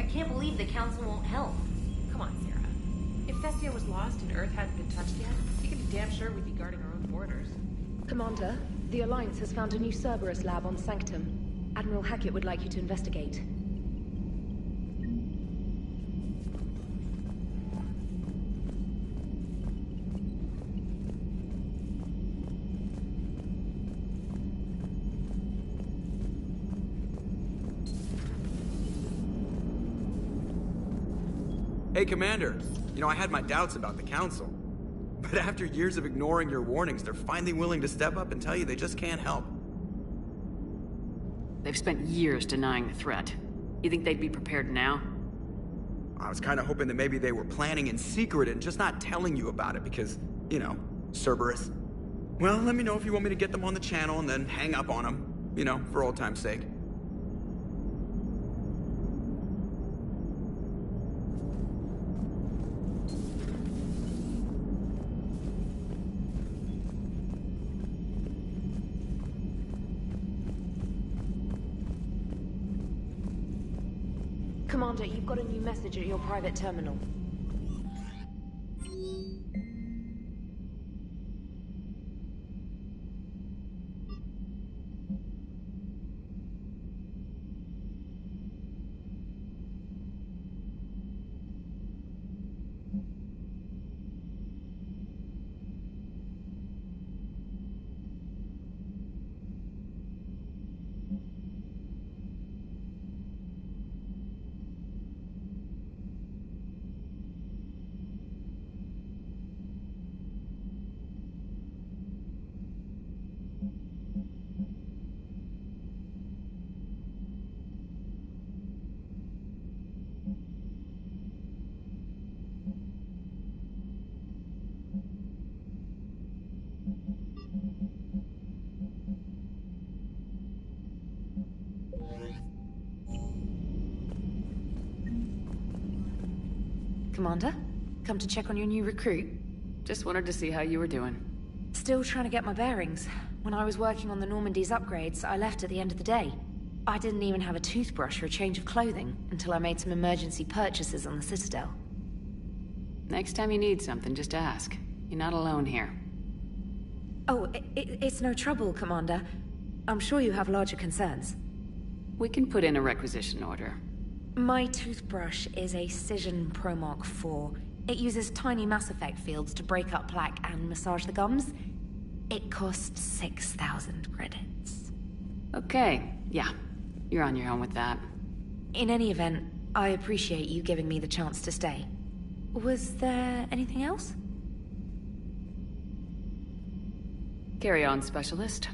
Speaker 6: I can't believe the Council won't help.
Speaker 19: Come on, Sarah. If Thessia was lost and Earth hadn't been touched yet, you can be damn sure we'd be guarding our own borders.
Speaker 6: Commander, the Alliance has found a new Cerberus lab on Sanctum. Admiral Hackett would like you to investigate.
Speaker 7: Hey, Commander. You know, I had my doubts about the Council. But after years of ignoring your warnings, they're finally willing to step up and tell you they just can't help.
Speaker 2: They've spent years denying the threat. You think they'd be prepared now?
Speaker 7: I was kind of hoping that maybe they were planning in secret and just not telling you about it because, you know, Cerberus. Well, let me know if you want me to get them on the channel and then hang up on them. You know, for old time's sake.
Speaker 6: Commander, you've got a new message at your private terminal. Commander, come to check on your new recruit.
Speaker 2: Just wanted to see how you were doing.
Speaker 6: Still trying to get my bearings. When I was working on the Normandy's upgrades, I left at the end of the day. I didn't even have a toothbrush or a change of clothing until I made some emergency purchases on the Citadel.
Speaker 2: Next time you need something, just ask. You're not alone here.
Speaker 6: Oh, it's no trouble, Commander. I'm sure you have larger concerns.
Speaker 2: We can put in a requisition order.
Speaker 6: My toothbrush is a Cision Pro Mark IV. It uses tiny Mass Effect fields to break up plaque and massage the gums. It costs 6,000 credits.
Speaker 2: Okay, yeah. You're on your own with that.
Speaker 6: In any event, I appreciate you giving me the chance to stay. Was there anything else?
Speaker 2: Carry on, Specialist.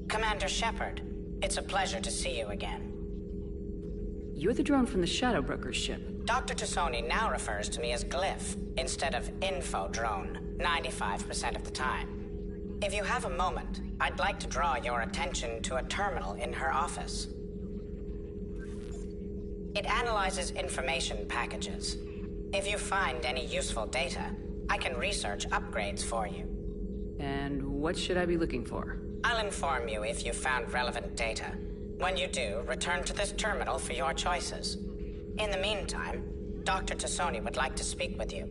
Speaker 18: Commander Shepard, it's a pleasure to see you again.
Speaker 2: You're the drone from the Shadow Broker's ship.
Speaker 18: Dr. Tassoni now refers to me as Glyph, instead of Info Drone, 95% of the time. If you have a moment, I'd like to draw your attention to a terminal in her office. It analyzes information packages. If you find any useful data, I can research upgrades for you.
Speaker 2: And what should I be looking for?
Speaker 18: I'll inform you if you found relevant data. When you do, return to this terminal for your choices. In the meantime, Dr. Tassoni would like to speak with you.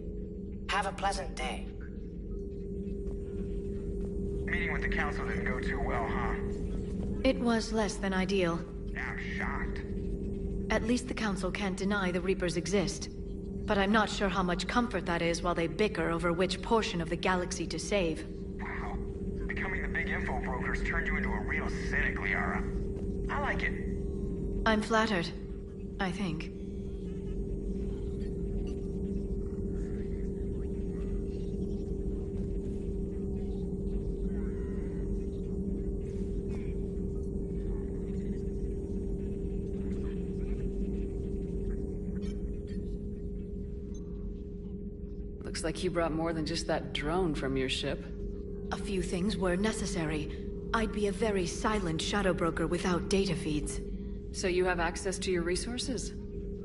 Speaker 18: Have a pleasant day.
Speaker 8: Meeting with the council didn't go too well, huh?
Speaker 3: It was less than ideal.
Speaker 8: I'm shocked.
Speaker 3: At least the council can't deny the Reapers exist. But I'm not sure how much comfort that is while they bicker over which portion of the galaxy to save.
Speaker 8: Wow. Becoming the big info brokers turned you into a real cynic, Liara. I like it.
Speaker 3: I'm flattered. I think.
Speaker 2: Looks like you brought more than just that drone from your ship.
Speaker 3: A few things were necessary. I'd be a very silent shadow broker without data feeds.
Speaker 2: So you have access to your resources?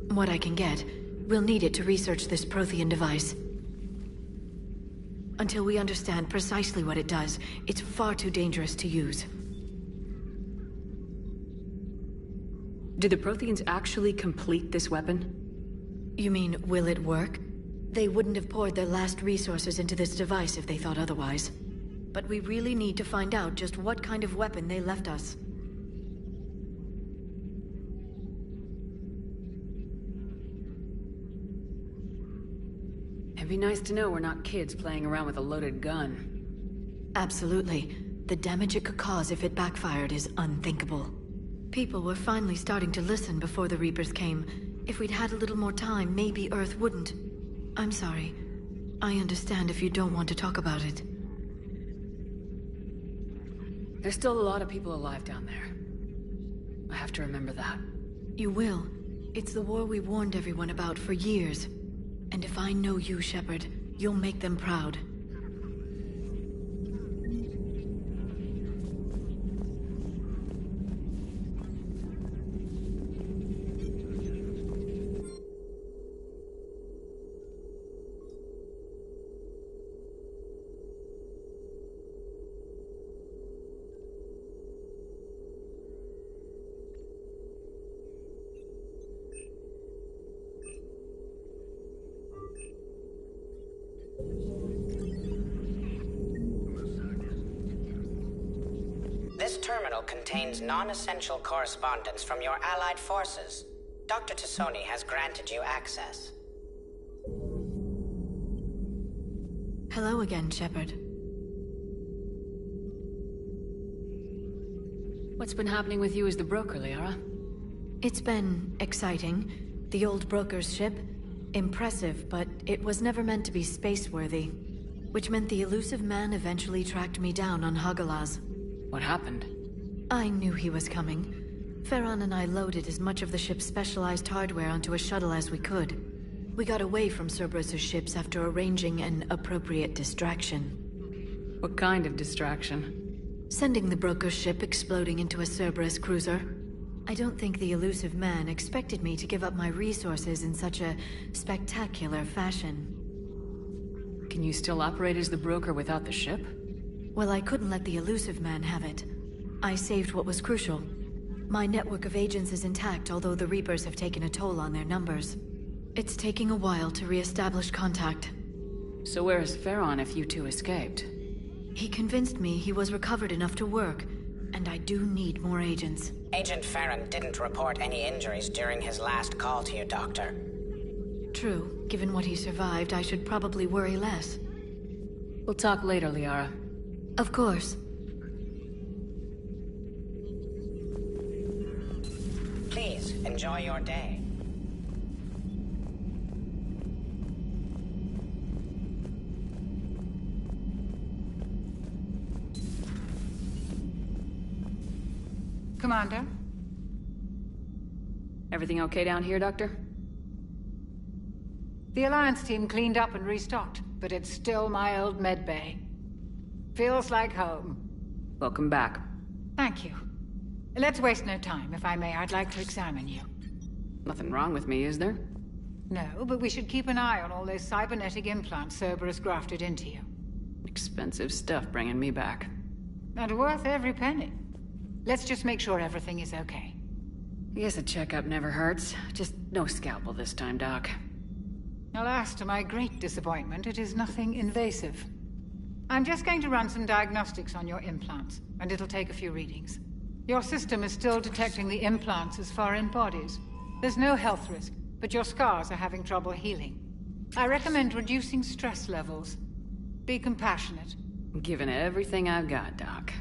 Speaker 3: What I can get. We'll need it to research this Prothean device. Until we understand precisely what it does, it's far too dangerous to use.
Speaker 2: Did the Protheans actually complete this weapon?
Speaker 3: You mean, will it work? They wouldn't have poured their last resources into this device if they thought otherwise. But we really need to find out just what kind of weapon they left us.
Speaker 2: It'd be nice to know we're not kids playing around with a loaded gun.
Speaker 3: Absolutely. The damage it could cause if it backfired is unthinkable. People were finally starting to listen before the Reapers came. If we'd had a little more time, maybe Earth wouldn't. I'm sorry. I understand if you don't want to talk about it.
Speaker 2: There's still a lot of people alive down there. I have to remember that.
Speaker 3: You will. It's the war we warned everyone about for years. And if I know you, Shepard, you'll make them proud.
Speaker 18: This terminal contains non-essential correspondence from your allied forces. Dr. Tassoni has granted you access.
Speaker 3: Hello again, Shepard.
Speaker 2: What's been happening with you as the broker, Liara?
Speaker 3: It's been exciting. The old broker's ship, impressive, but it was never meant to be space-worthy. Which meant the elusive man eventually tracked me down on Hagalaz.
Speaker 2: What happened?
Speaker 3: I knew he was coming. Farron and I loaded as much of the ship's specialized hardware onto a shuttle as we could. We got away from Cerberus' ships after arranging an appropriate distraction.
Speaker 2: What kind of distraction?
Speaker 3: Sending the broker's ship exploding into a Cerberus cruiser. I don't think the elusive man expected me to give up my resources in such a spectacular fashion.
Speaker 2: Can you still operate as the broker without the ship?
Speaker 3: Well, I couldn't let the elusive man have it. I saved what was crucial. My network of agents is intact, although the Reapers have taken a toll on their numbers. It's taking a while to re-establish contact.
Speaker 2: So where is Farron if you two escaped?
Speaker 3: He convinced me he was recovered enough to work, and I do need more agents.
Speaker 18: Agent Farron didn't report any injuries during his last call to you, Doctor.
Speaker 3: True. Given what he survived, I should probably worry less.
Speaker 2: We'll talk later, Liara.
Speaker 3: Of course.
Speaker 18: Please, enjoy your day.
Speaker 23: Commander?
Speaker 2: Everything okay down here, Doctor?
Speaker 23: The Alliance team cleaned up and restocked, but it's still my old medbay. Feels like home.
Speaker 2: Welcome back.
Speaker 23: Thank you. Let's waste no time. If I may, I'd like to examine you.
Speaker 2: Nothing wrong with me, is there?
Speaker 23: No, but we should keep an eye on all those cybernetic implants Cerberus grafted into you.
Speaker 2: Expensive stuff bringing me back.
Speaker 23: And worth every penny. Let's just make sure everything is okay.
Speaker 2: I guess a checkup never hurts. Just no scalpel this time, Doc.
Speaker 23: Alas, to my great disappointment, it is nothing invasive. I'm just going to run some diagnostics on your implants, and it'll take a few readings. Your system is still detecting the implants as foreign bodies. There's no health risk, but your scars are having trouble healing. I recommend reducing stress levels. Be compassionate.
Speaker 2: I'm giving everything I've got, Doc.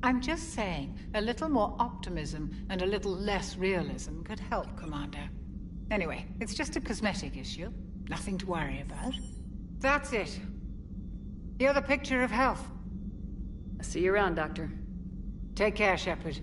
Speaker 23: I'm just saying, a little more optimism and a little less realism could help, Commander. Anyway, it's just a cosmetic issue. Nothing to worry about. That's it. You're the picture of health.
Speaker 2: I'll see you around, Doctor.
Speaker 23: Take care, Shepard.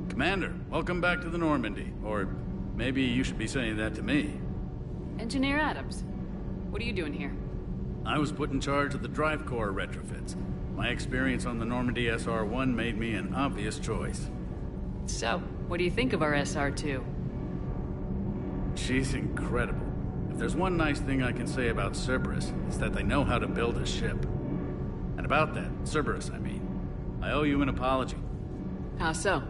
Speaker 9: Commander, welcome back to the Normandy. Or maybe you should be saying that to me.
Speaker 2: Engineer Adams, what are you doing here?
Speaker 9: I was put in charge of the drive core retrofits. My experience on the Normandy SR-1 made me an obvious choice.
Speaker 2: So, what do you think of our SR-2?
Speaker 9: She's incredible. If there's one nice thing I can say about Cerberus, it's that they know how to build a ship. And about that, Cerberus, I mean, I owe you an apology.
Speaker 2: How so?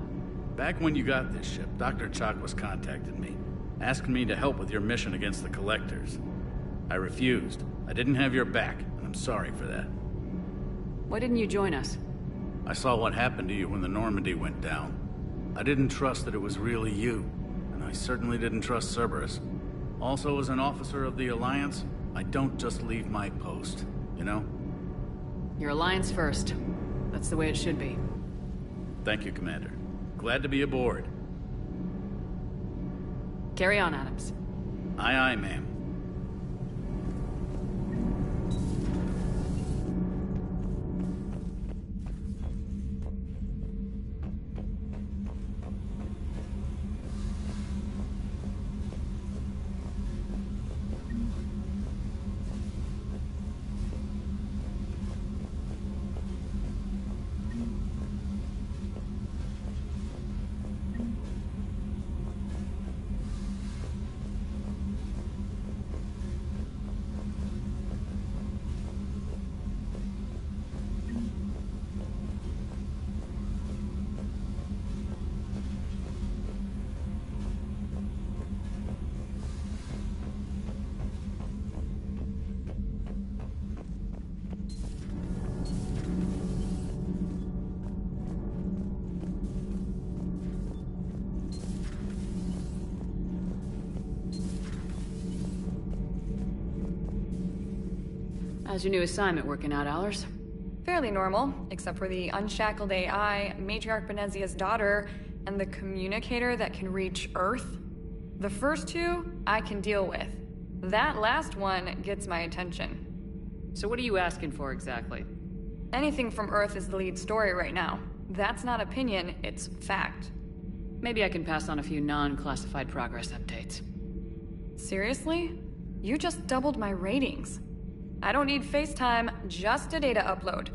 Speaker 9: Back when you got this ship, Dr. Chakwas contacted me, asking me to help with your mission against the Collectors. I refused. I didn't have your back, and I'm sorry for that.
Speaker 2: Why didn't you join us?
Speaker 9: I saw what happened to you when the Normandy went down. I didn't trust that it was really you, and I certainly didn't trust Cerberus. Also, as an officer of the Alliance, I don't just leave my post, you know?
Speaker 2: Your Alliance first. That's the way it should be.
Speaker 9: Thank you, Commander. Glad to be aboard.
Speaker 2: Carry on, Adams.
Speaker 9: Aye, aye, ma'am.
Speaker 2: How's your new assignment working out, Allers?
Speaker 4: Fairly normal, except for the unshackled AI, Matriarch Benezia's daughter, and the communicator that can reach Earth. The first two, I can deal with. That last one gets my attention.
Speaker 2: So what are you asking for exactly?
Speaker 4: Anything from Earth is the lead story right now. That's not opinion, it's fact.
Speaker 2: Maybe I can pass on a few non-classified progress updates.
Speaker 4: Seriously? You just doubled my ratings. I don't need FaceTime, just a data upload.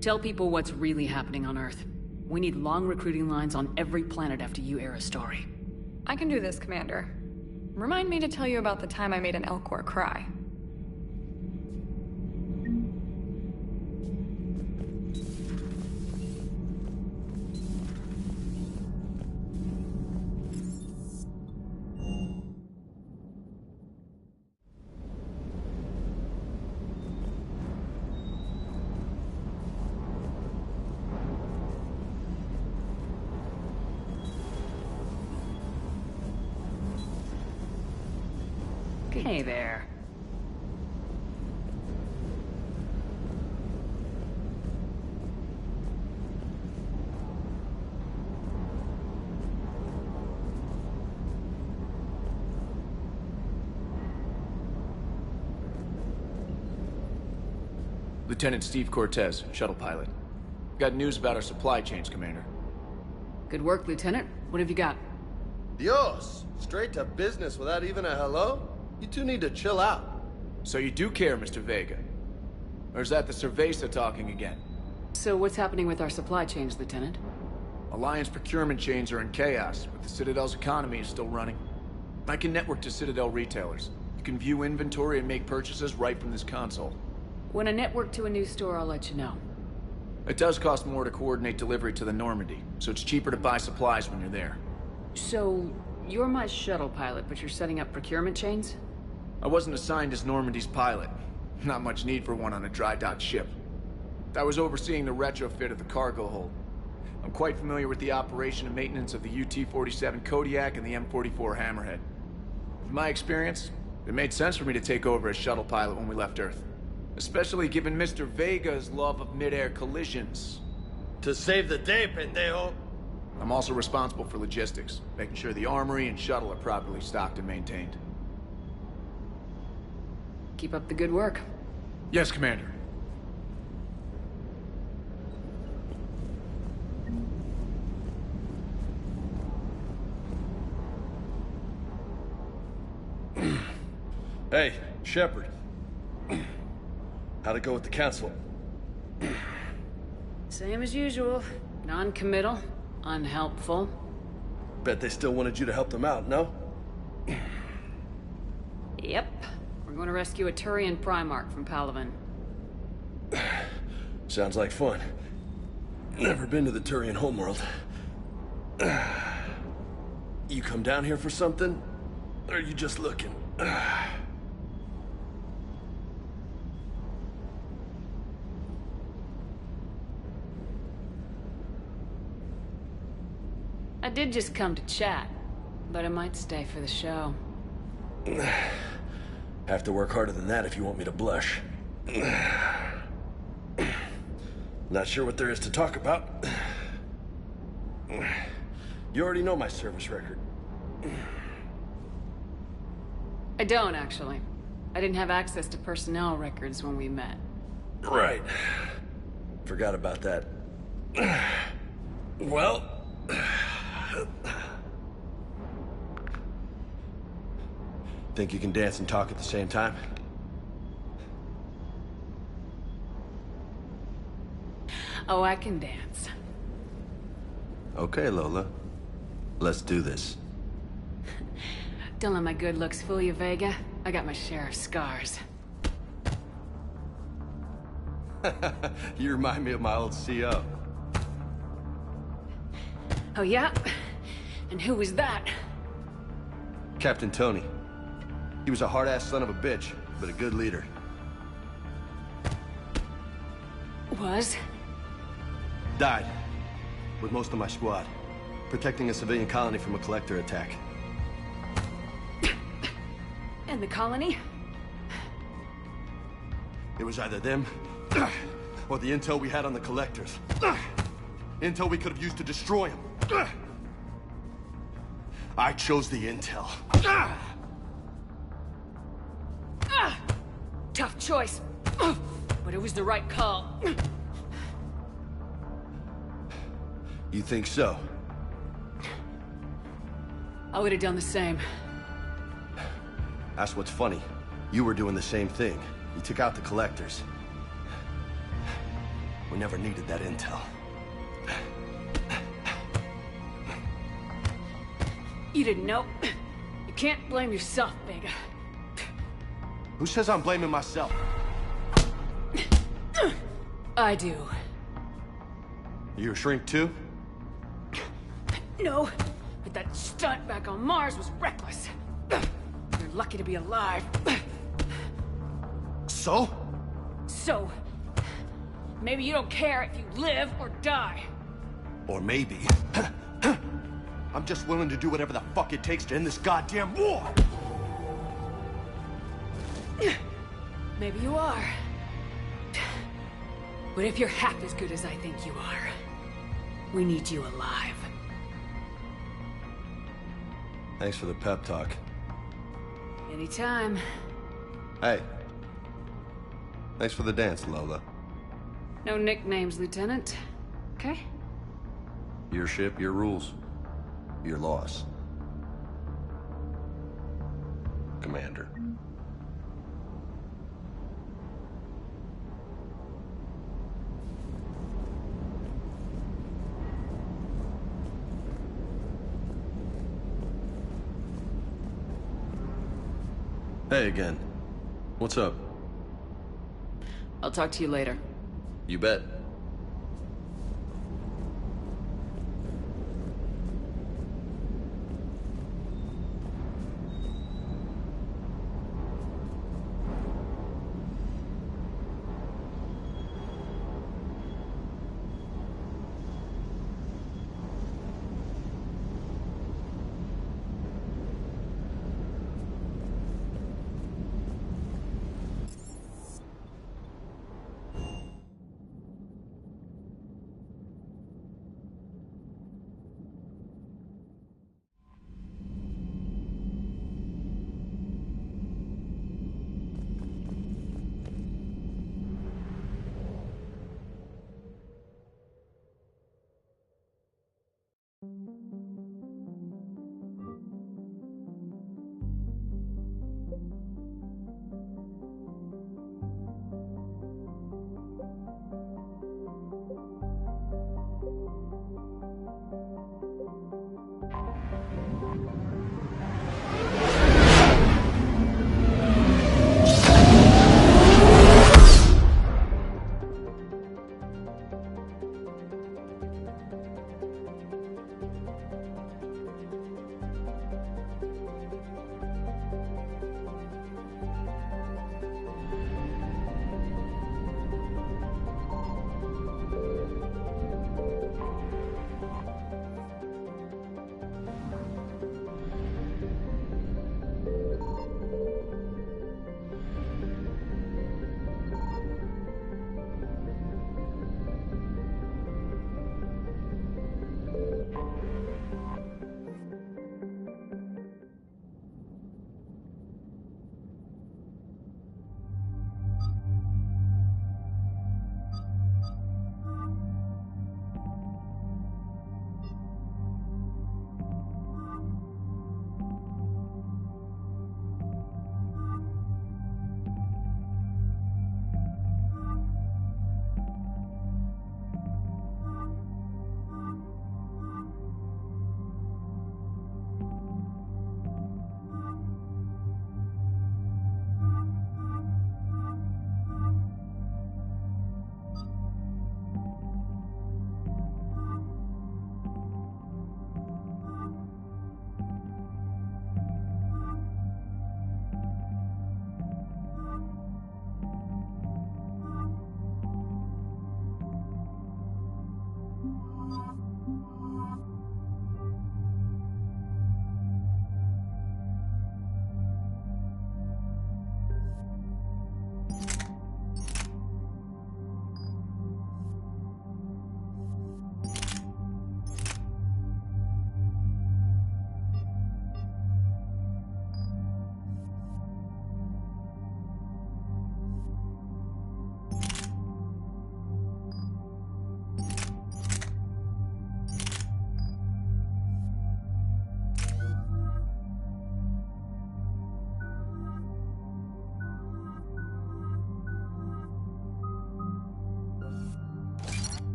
Speaker 2: Tell people what's really happening on Earth. We need long recruiting lines on every planet after you air a story.
Speaker 4: I can do this, Commander. Remind me to tell you about the time I made an Elcor cry.
Speaker 2: Hey there.
Speaker 12: Lieutenant Steve Cortez, shuttle pilot. Got news about our supply chains, Commander.
Speaker 2: Good work, Lieutenant. What have you got?
Speaker 11: Dios! Straight to business without even a hello? You two need to chill out.
Speaker 12: So you do care, Mr. Vega? Or is that the Cerveza talking again?
Speaker 2: So what's happening with our supply chains, Lieutenant?
Speaker 12: Alliance procurement chains are in chaos, but the Citadel's economy is still running. I can network to Citadel retailers. You can view inventory and make purchases right from this console.
Speaker 2: When I network to a new store, I'll let you know.
Speaker 12: It does cost more to coordinate delivery to the Normandy, so it's cheaper to buy supplies when you're there.
Speaker 2: So, you're my shuttle pilot, but you're setting up procurement chains?
Speaker 12: I wasn't assigned as Normandy's pilot. Not much need for one on a dry dock ship. I was overseeing the retrofit of the cargo hold. I'm quite familiar with the operation and maintenance of the UT-47 Kodiak and the M44 Hammerhead. From my experience, it made sense for me to take over as shuttle pilot when we left Earth. Especially given Mr. Vega's love of mid-air collisions.
Speaker 11: To save the day, pendejo!
Speaker 12: I'm also responsible for logistics, making sure the armory and shuttle are properly stocked and maintained.
Speaker 2: Keep up the good work.
Speaker 12: Yes, Commander.
Speaker 11: Hey, Shepard. How'd it go with the council?
Speaker 2: Same as usual. Non-committal, unhelpful.
Speaker 11: Bet they still wanted you to help them out, no?
Speaker 2: Yep. We're going to rescue a Turian Primarch from Palaven.
Speaker 11: Sounds like fun. Never been to the Turian homeworld. You come down here for something? Or are you just looking?
Speaker 2: I did just come to chat, but I might stay for the show.
Speaker 11: Have to work harder than that if you want me to blush. Not sure what there is to talk about. You already know my service record.
Speaker 2: I don't, actually. I didn't have access to personnel records when we met.
Speaker 11: Right. Forgot about that. Well... Think you can dance and talk at the same time?
Speaker 2: Oh, I can dance.
Speaker 11: Okay, Lola. Let's do this.
Speaker 2: Don't let my good looks fool you, Vega. I got my share of scars.
Speaker 11: You remind me of my old CO.
Speaker 2: Oh, yeah? And who was that?
Speaker 11: Captain Tony. He was a hard-ass son of a bitch, but a good leader.
Speaker 2: Was?
Speaker 11: Died. With most of my squad. Protecting a civilian colony from a collector attack.
Speaker 2: And the colony?
Speaker 11: It was either them, or the intel we had on the collectors. Intel we could have used to destroy them. I chose the intel.
Speaker 2: Tough choice. But it was the right call.
Speaker 11: You think so?
Speaker 2: I would have done the same.
Speaker 11: That's what's funny. You were doing the same thing. You took out the collectors. We never needed that intel.
Speaker 2: You didn't know. You can't blame yourself, Vega.
Speaker 11: Who says I'm blaming myself?
Speaker 2: I do.
Speaker 11: You a shrink too?
Speaker 2: No, but that stunt back on Mars was reckless. You're lucky to be alive.
Speaker 11: So?
Speaker 2: So, maybe you don't care if you live or die.
Speaker 11: Or maybe... I'm just willing to do whatever the fuck it takes to end this goddamn war!
Speaker 2: Maybe you are. But if you're half as good as I think you are, we need you alive.
Speaker 11: Thanks for the pep talk.
Speaker 2: Anytime.
Speaker 11: Hey. Thanks for the dance, Lola.
Speaker 2: No nicknames, Lieutenant. Okay?
Speaker 11: Your ship, your rules. Your loss. Commander. Hey again. What's up?
Speaker 2: I'll talk to you later.
Speaker 11: You bet.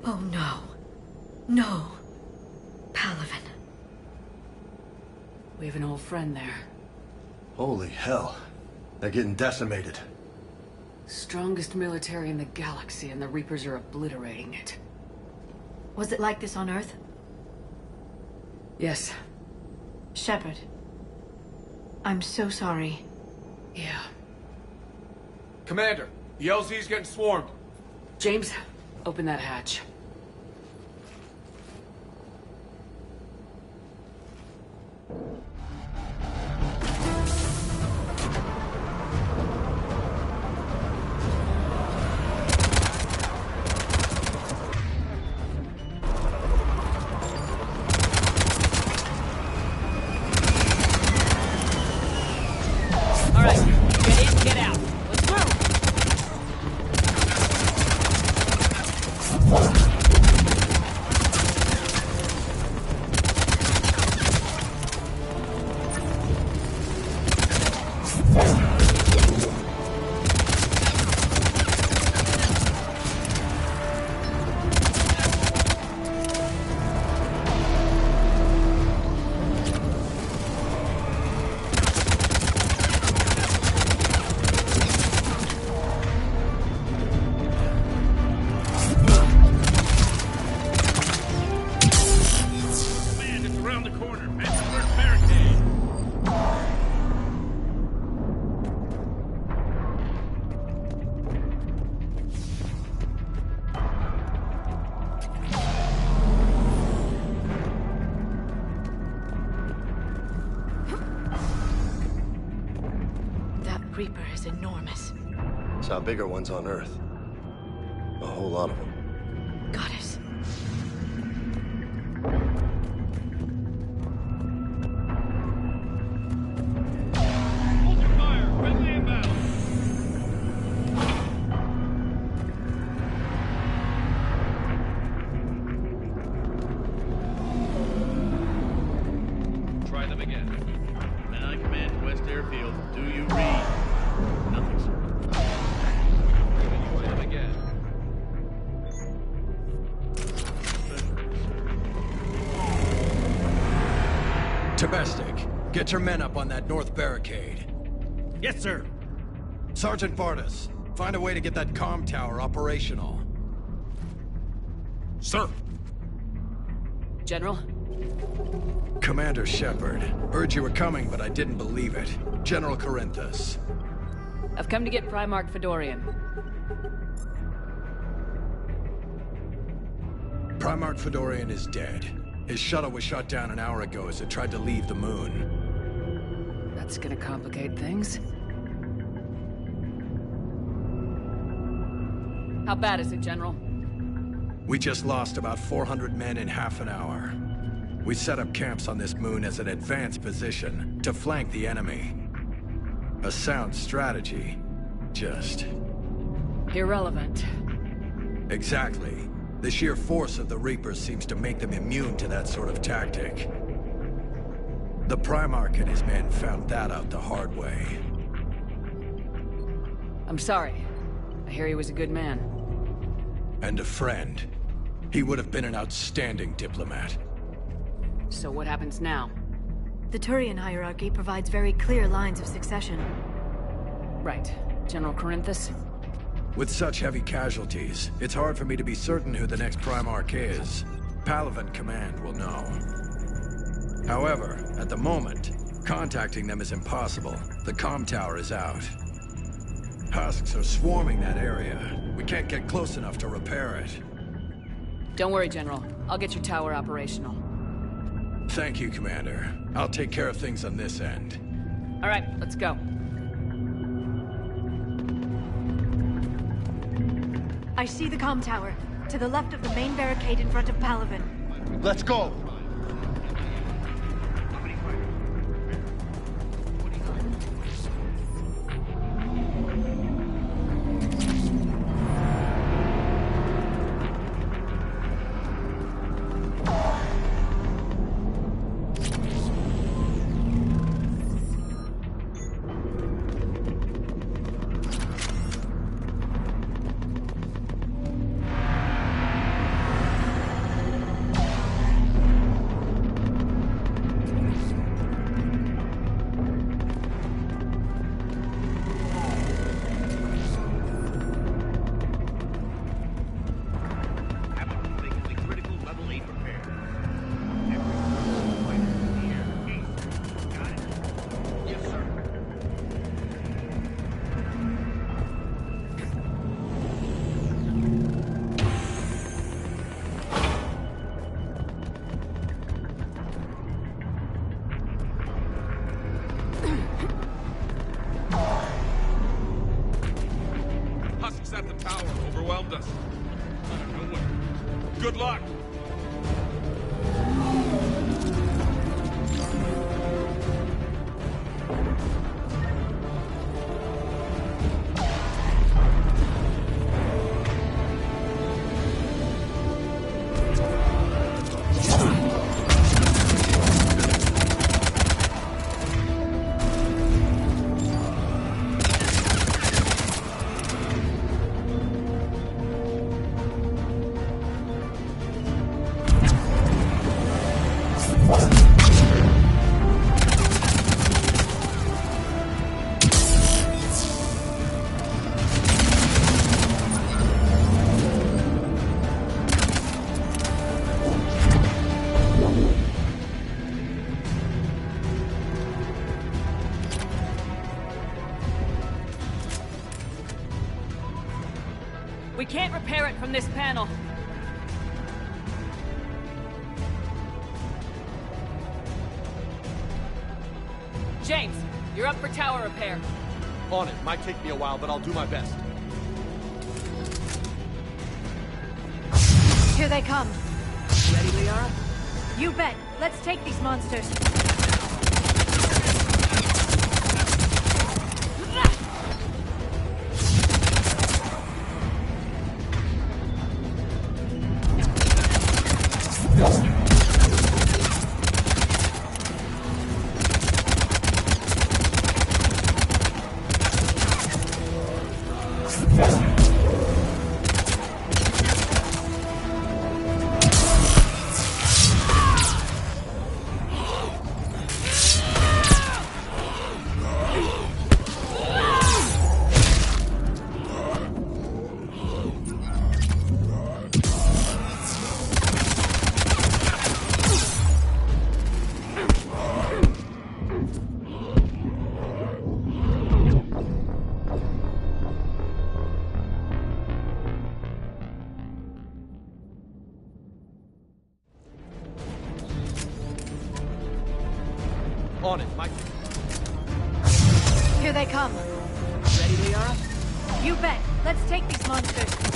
Speaker 3: Oh no. No. Palaven.
Speaker 2: We have an old friend there.
Speaker 11: Holy hell. They're getting decimated.
Speaker 2: Strongest military in the galaxy, and the Reapers are obliterating it.
Speaker 3: Was it like this on Earth?
Speaker 2: Yes.
Speaker 3: Shepard. I'm so sorry.
Speaker 2: Yeah.
Speaker 12: Commander, the LZ's getting swarmed.
Speaker 2: James, open that hatch. All right, get in, get out. Let's move.
Speaker 9: Man, it's around the corner. That's the first barricade.
Speaker 3: That Reaper is enormous.
Speaker 11: Saw bigger ones on Earth. A whole lot of them.
Speaker 3: Goddess.
Speaker 9: Hold your fire. Friendly inbound. Try them again. Men I command West Airfield. Do you read? Nothing, sir. Try them again.
Speaker 13: Tabestic, get your men up on that north barricade.
Speaker 9: Yes, sir.
Speaker 13: Sergeant Bartis, find a way to get that comm tower operational.
Speaker 9: Sir.
Speaker 2: General?
Speaker 13: Commander Shepard, heard you were coming, but I didn't believe it. General Corinthus.
Speaker 2: I've come to get Primarch Fedorian.
Speaker 13: Primarch Fedorian is dead. His shuttle was shot down an hour ago as it tried to leave the moon.
Speaker 2: That's gonna complicate things. How bad is it, General?
Speaker 13: We just lost about 400 men in half an hour. We set up camps on this moon as an advanced position to flank the enemy. A sound strategy. Just...
Speaker 2: Irrelevant.
Speaker 13: Exactly. The sheer force of the Reapers seems to make them immune to that sort of tactic. The Primarch and his men found that out the hard way.
Speaker 2: I'm sorry. I hear he was a good man.
Speaker 13: And a friend. He would have been an outstanding diplomat.
Speaker 2: So what happens now?
Speaker 3: The Turian hierarchy provides very clear lines of succession.
Speaker 2: Right. General Corinthus?
Speaker 13: With such heavy casualties, it's hard for me to be certain who the next Primarch is. Palaven Command will know. However, at the moment, contacting them is impossible. The comm tower is out. Husks are swarming that area. We can't get close enough to repair it.
Speaker 2: Don't worry, General. I'll get your tower operational.
Speaker 13: Thank you, Commander. I'll take care of things on this end.
Speaker 2: All right, let's go.
Speaker 3: I see the comm tower, to the left of the main barricade in front of Palaven.
Speaker 11: Let's go!
Speaker 2: repair it from this panel. James, you're up for tower repair.
Speaker 16: On it. Might take me a while, but I'll do my best.
Speaker 3: Here they come.
Speaker 2: Ready, Liara?
Speaker 3: You bet. Let's take these monsters.
Speaker 16: On it, Mike.
Speaker 3: Here they come.
Speaker 2: Ready, Liara?
Speaker 3: You bet. Let's take these monsters.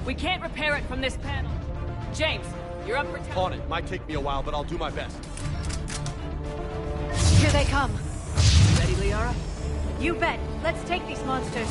Speaker 2: We can't repair it from this panel. James, you're up for tower.
Speaker 16: On it. Might take me a while, but I'll do my best.
Speaker 3: Here they come.
Speaker 2: Ready, Liara?
Speaker 3: You bet. Let's take these monsters.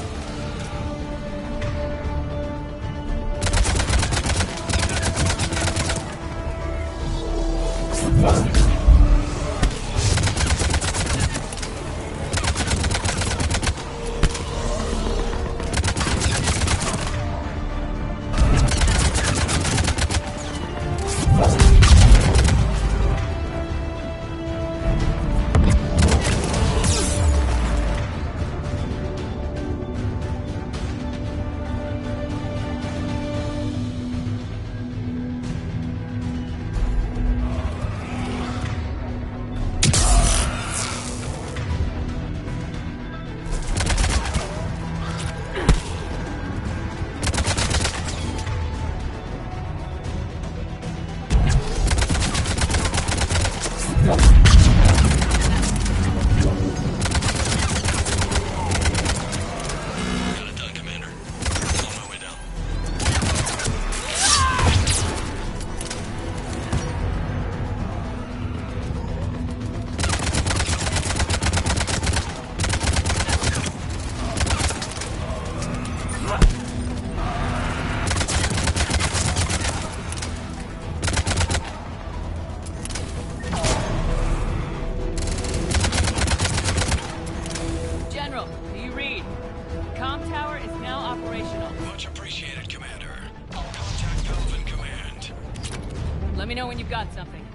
Speaker 2: Let me know when you've got something.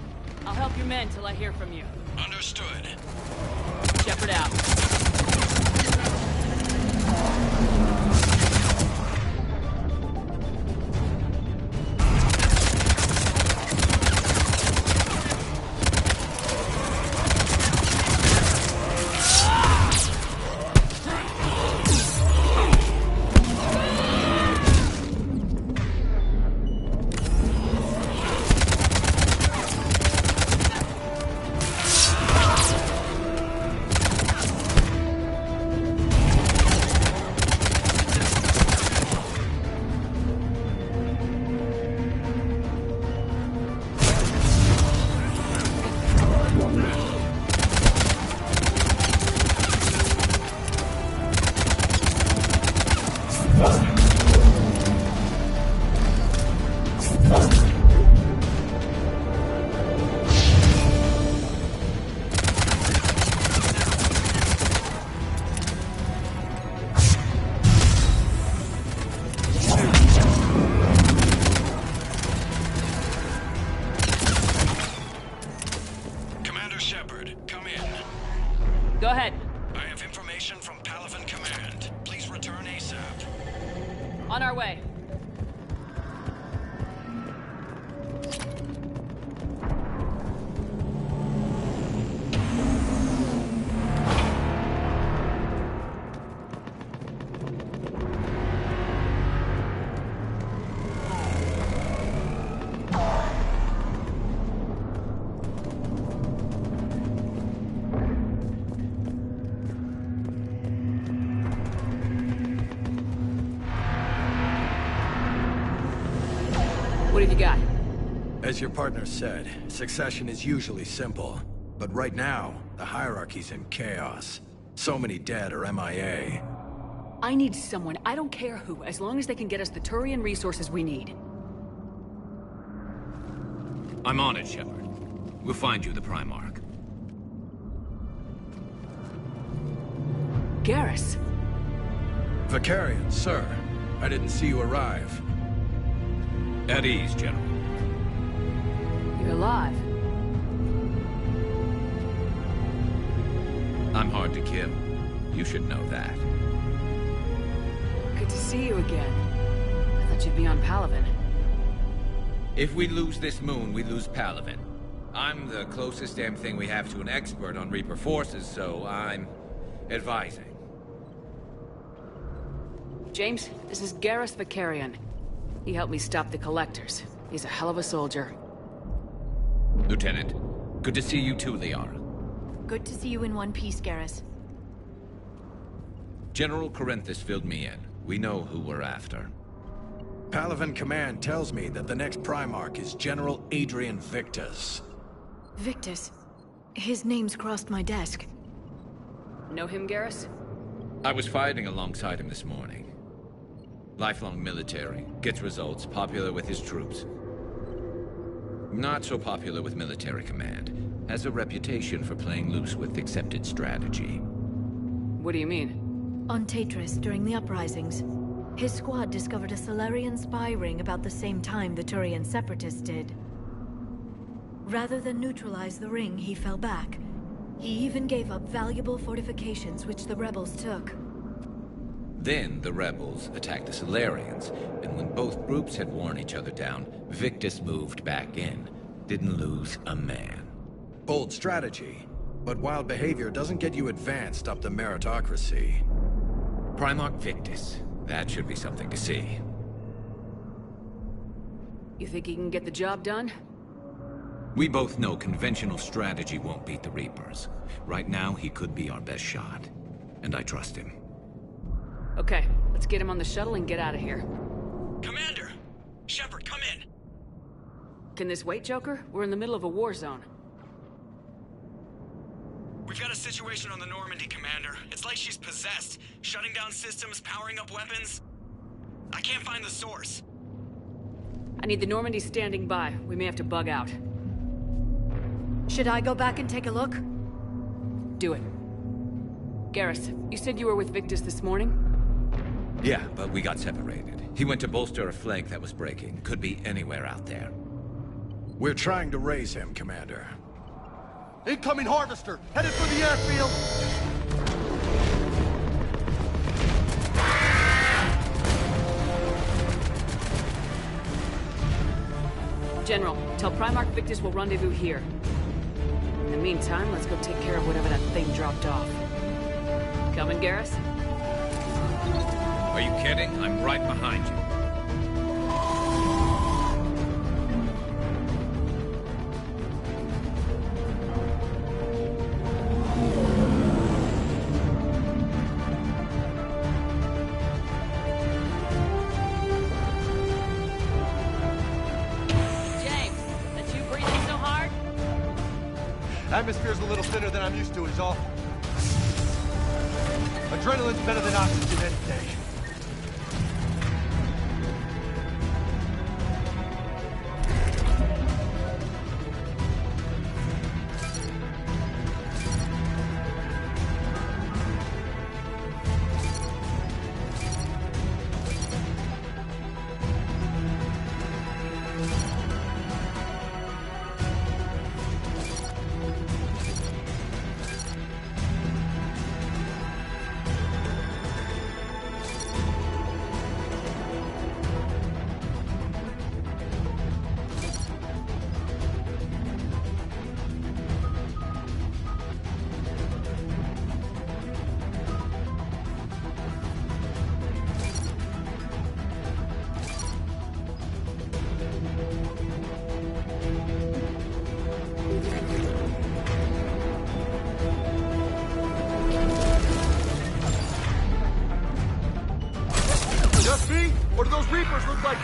Speaker 2: I'll help your men till I hear from you.
Speaker 13: Understood.
Speaker 2: Shepard out. Go ahead.
Speaker 13: I have information from Palaven Command. Please return ASAP.
Speaker 2: On our way. What have you got?
Speaker 13: As your partner said, succession is usually simple. But right now, the hierarchy's in chaos. So many dead or MIA.
Speaker 2: I need someone, I don't care who, as long as they can get us the Turian resources we need.
Speaker 1: I'm on it, Shepard. We'll find you the Primarch.
Speaker 2: Garrus.
Speaker 13: Vakarian, sir. I didn't see you arrive.
Speaker 1: At ease, General.
Speaker 2: You're alive.
Speaker 1: I'm hard to kill. You should know that.
Speaker 2: Good to see you again. I thought you'd be on Palaven.
Speaker 1: If we lose this moon, we lose Palaven. I'm the closest damn thing we have to an expert on Reaper forces, so I'm advising.
Speaker 2: James, this is Garrus Vakarian. He helped me stop the Collectors. He's a hell of a soldier.
Speaker 1: Lieutenant, good to see you too, Liara.
Speaker 3: Good to see you in one piece, Garrus.
Speaker 1: General Corinthus filled me in. We know who we're after.
Speaker 13: Palaven Command tells me that the next Primarch is General Adrian Victus.
Speaker 3: Victus? His name's crossed my desk.
Speaker 2: Know him, Garrus?
Speaker 1: I was fighting alongside him this morning. Lifelong military, gets results, popular with his troops. Not so popular with military command. Has a reputation for playing loose with accepted strategy.
Speaker 2: What do you mean?
Speaker 3: On Tatris, during the uprisings, his squad discovered a Solarian spy ring about the same time the Turian Separatists did. Rather than neutralize the ring, he fell back. He even gave up valuable fortifications which the rebels took.
Speaker 1: Then the rebels attacked the Solarians, and when both groups had worn each other down, Victus moved back in. Didn't lose a man.
Speaker 13: Bold strategy, but wild behavior doesn't get you advanced up the meritocracy.
Speaker 1: Primarch Victus. That should be something to see.
Speaker 2: You think he can get the job done?
Speaker 1: We both know conventional strategy won't beat the Reapers. Right now, he could be our best shot. And I trust him.
Speaker 2: Okay, let's get him on the shuttle and get out of here.
Speaker 7: Commander! Shepard, come in!
Speaker 2: Can this wait, Joker? We're in the middle of a war zone.
Speaker 7: We've got a situation on the Normandy, Commander. It's like she's possessed. Shutting down systems, powering up weapons. I can't find the source.
Speaker 2: I need the Normandy standing by. We may have to bug out.
Speaker 3: Should I go back and take a look?
Speaker 2: Do it. Garrus, you said you were with Victus this morning?
Speaker 1: Yeah, but we got separated. He went to bolster a flank that was breaking. Could be anywhere out there.
Speaker 13: We're trying to raise him, Commander.
Speaker 16: Incoming Harvester! Headed for the airfield!
Speaker 2: General, tell Primarch Victus we'll rendezvous here. In the meantime, let's go take care of whatever that thing dropped off. Coming, Garrus?
Speaker 1: Are you kidding? I'm right behind you.
Speaker 2: James, that you breathing so hard?
Speaker 16: Atmosphere's a little thinner than I'm used to is all. Adrenaline's better than oxygen any day.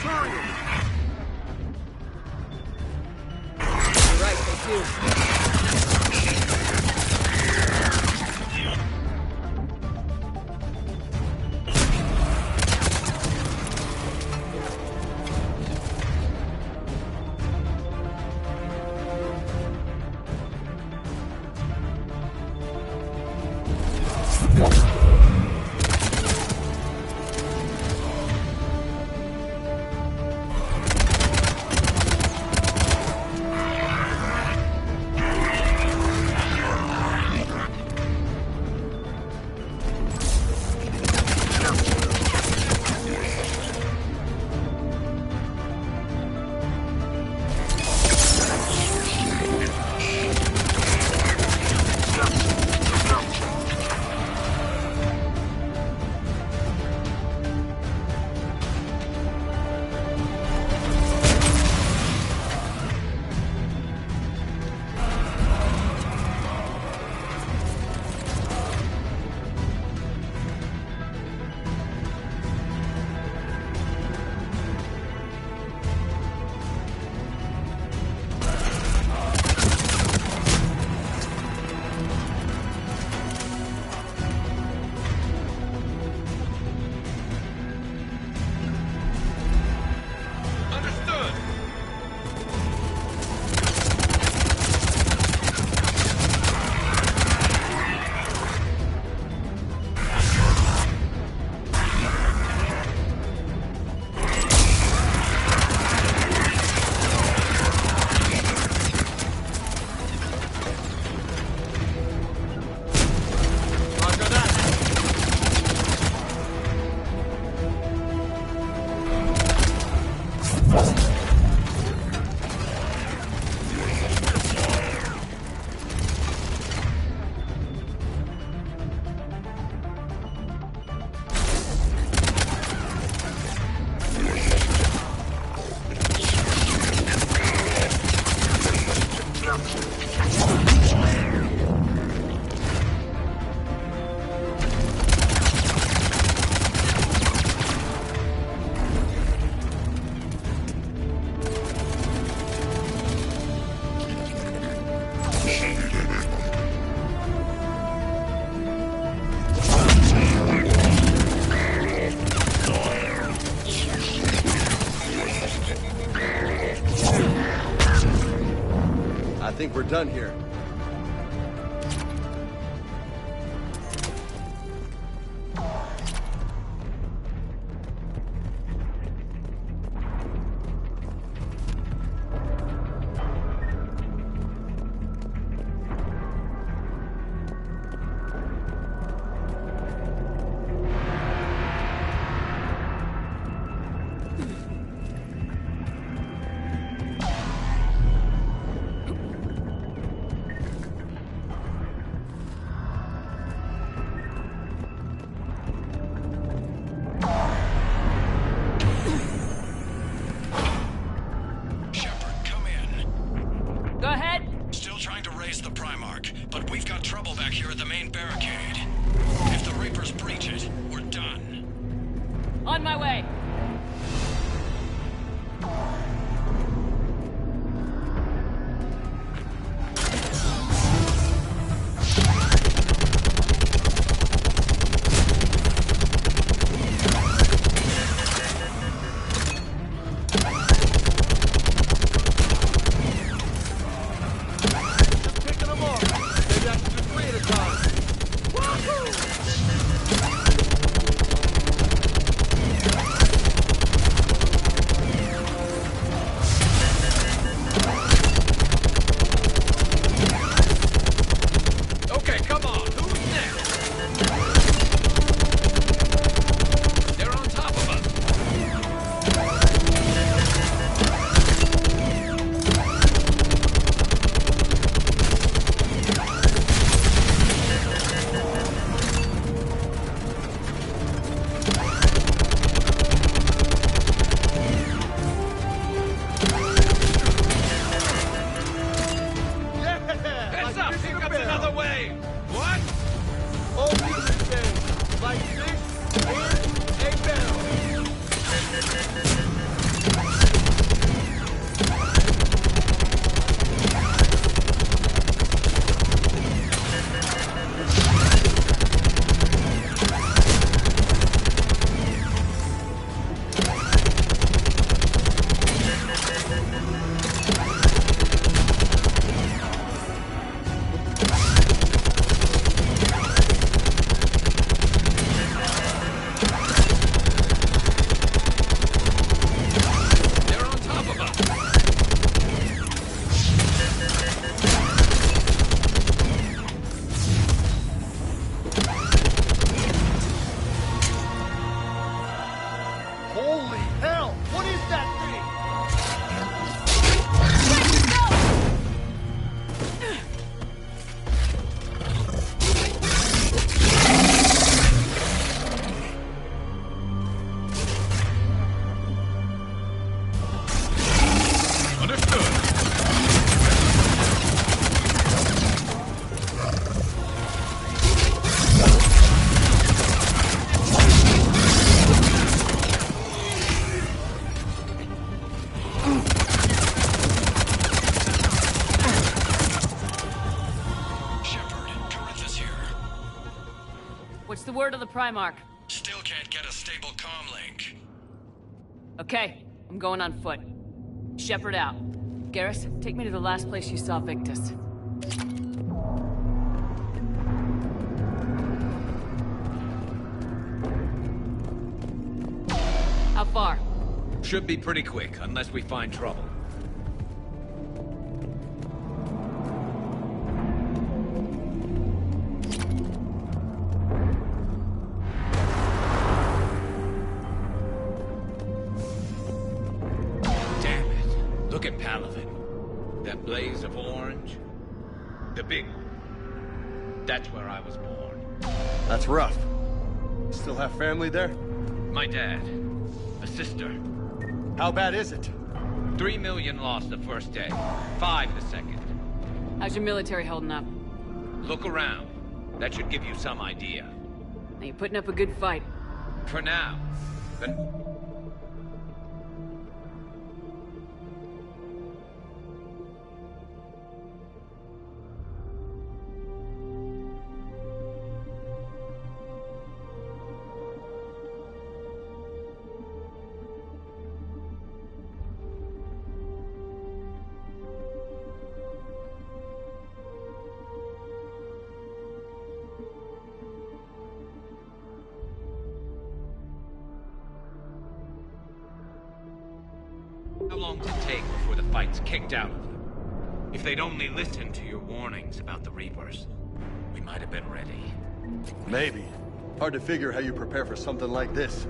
Speaker 16: Centurion!
Speaker 2: You're right, they do.
Speaker 11: I think we're done here.
Speaker 2: On my way. what's the word on the Primarch?
Speaker 13: Still can't get a stable comm link.
Speaker 2: Okay, I'm going on foot. Shepard out. Garrus, take me to the last place you saw Victus. How far?
Speaker 1: Should be pretty quick, unless we find trouble. Damn it. Look at Palaven. That blaze of orange. The big one. That's where I was born.
Speaker 16: That's rough. Still have family there?
Speaker 1: My dad. A sister.
Speaker 16: How bad is it?
Speaker 1: 3 million lost the first day. 5 the second.
Speaker 2: How's your military holding up?
Speaker 1: Look around. That should give you some idea.
Speaker 2: Now you're putting up a good fight.
Speaker 1: For now. But... How long does it take before the fight's kicked out of them? If they'd only listened to your warnings about the Reapers, we might have been ready.
Speaker 16: Maybe. Hard to figure how you prepare for something like this.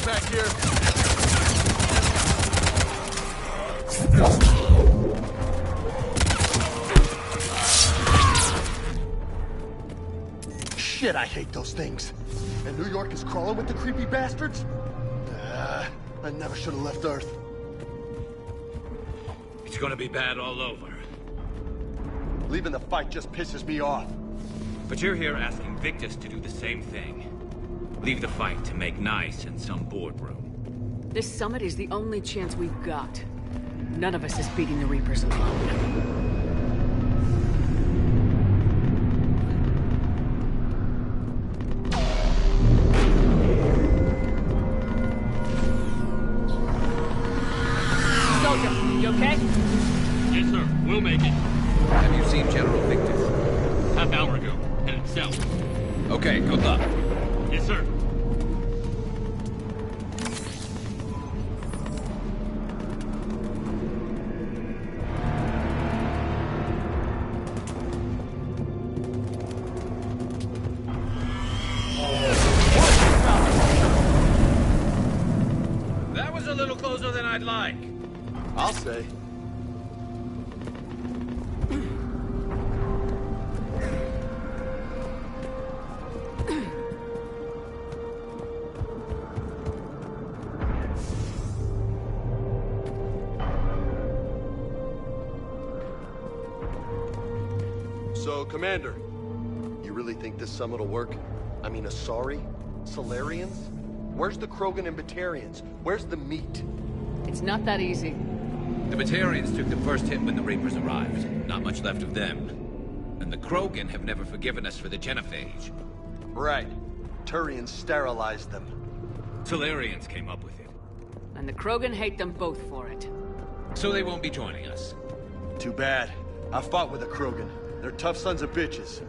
Speaker 16: Back here. Shit, I hate those things. And New York is crawling with the creepy bastards? I never should have left Earth.
Speaker 1: It's gonna be bad all over.
Speaker 16: Leaving the fight just pisses me off.
Speaker 1: But you're here asking Victus to do the same thing. Leave the fight to make nice in some boardroom.
Speaker 2: This summit is the only chance we've got. None of us is beating the Reapers alone. You okay?
Speaker 17: Yes, sir. We'll make it.
Speaker 1: Have you seen General Victus?
Speaker 17: Half hour ago. Headed south.
Speaker 1: Okay, good luck.
Speaker 17: Yes, sir.
Speaker 1: That was a little closer than I'd like.
Speaker 16: I'll say.
Speaker 11: So, Commander, you really think this summit will work? I mean, Asari? Salarians? Where's the Krogan and Batarians? Where's the meat?
Speaker 2: It's not that easy.
Speaker 1: The Batarians took the first hit when the Reapers arrived. Not much left of them. And the Krogan have never forgiven us for the Genophage.
Speaker 16: Right. Turians sterilized them.
Speaker 1: Salarians came up with it.
Speaker 2: And the Krogan hate them both for it.
Speaker 1: So they won't be joining us.
Speaker 16: Too bad. I fought with the Krogan. They're tough sons of bitches.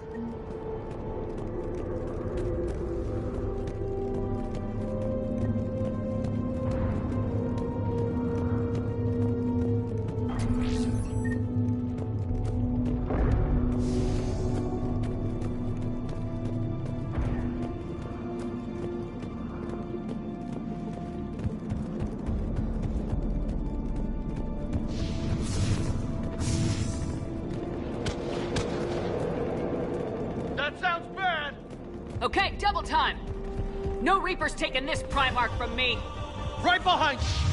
Speaker 2: double time! No Reaper's taking this Primarch from me!
Speaker 20: Right behind you!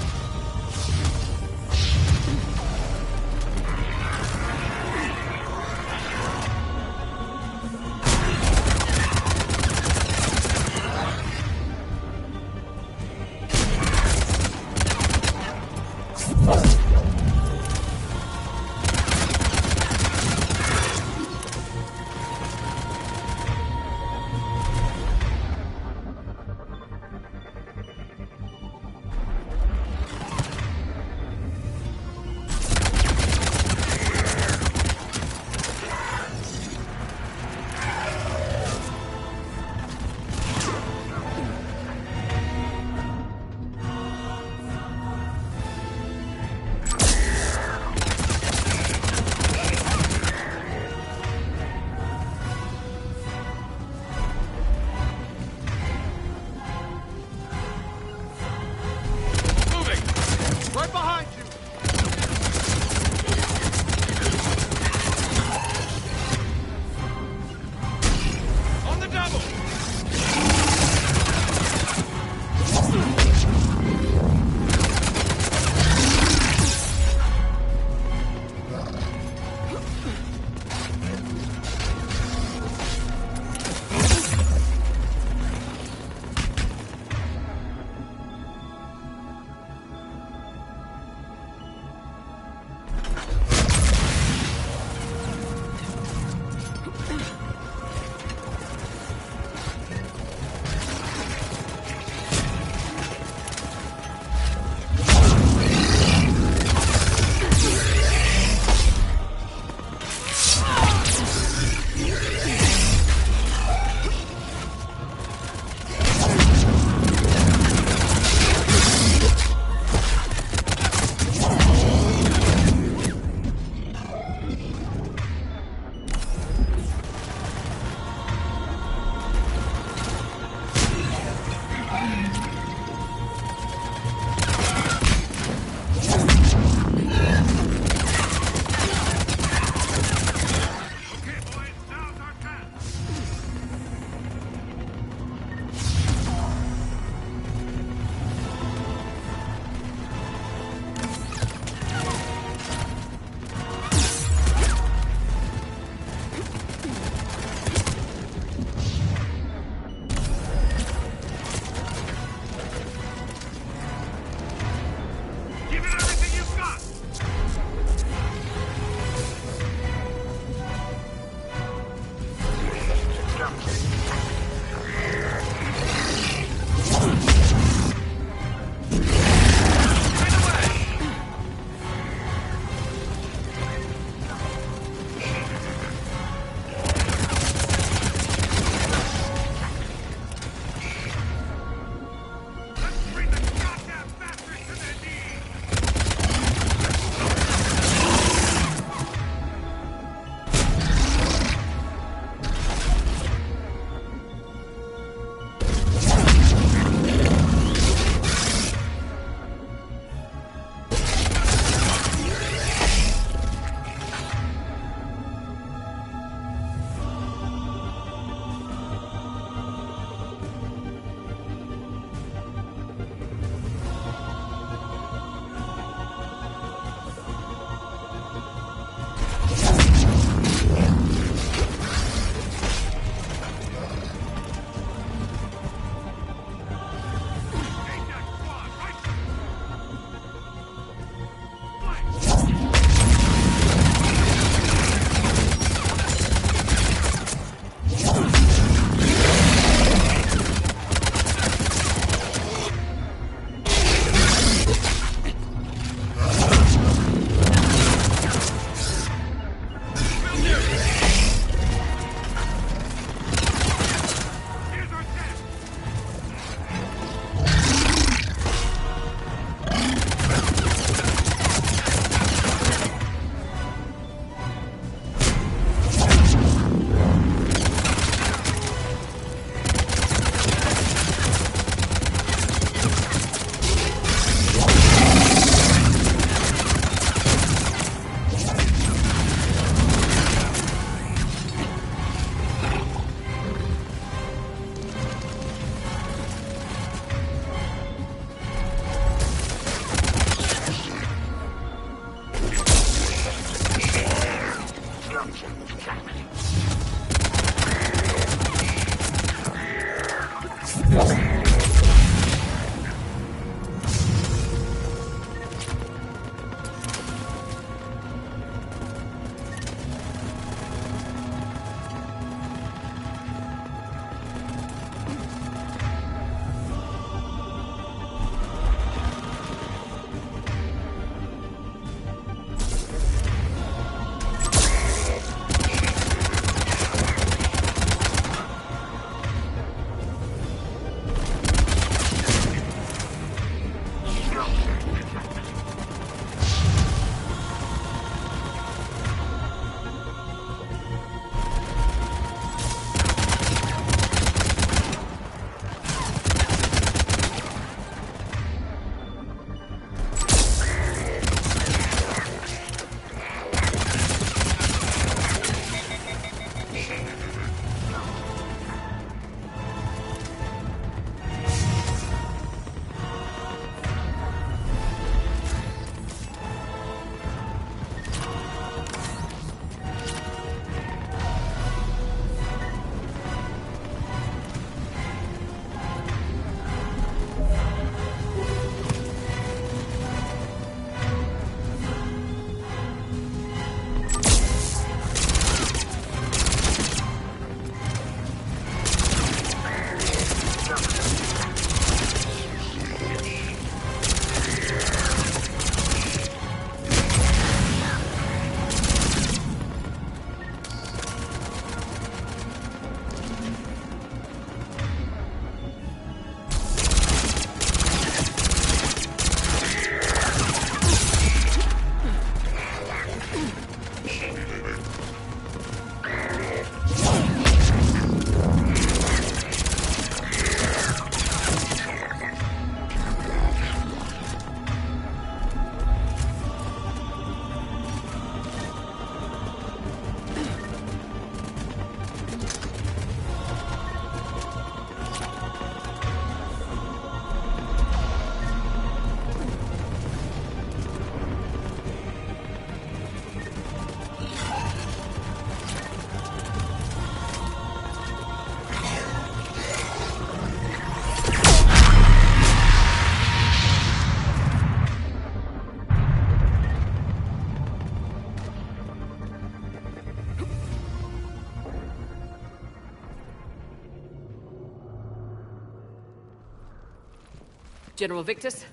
Speaker 2: General Victus?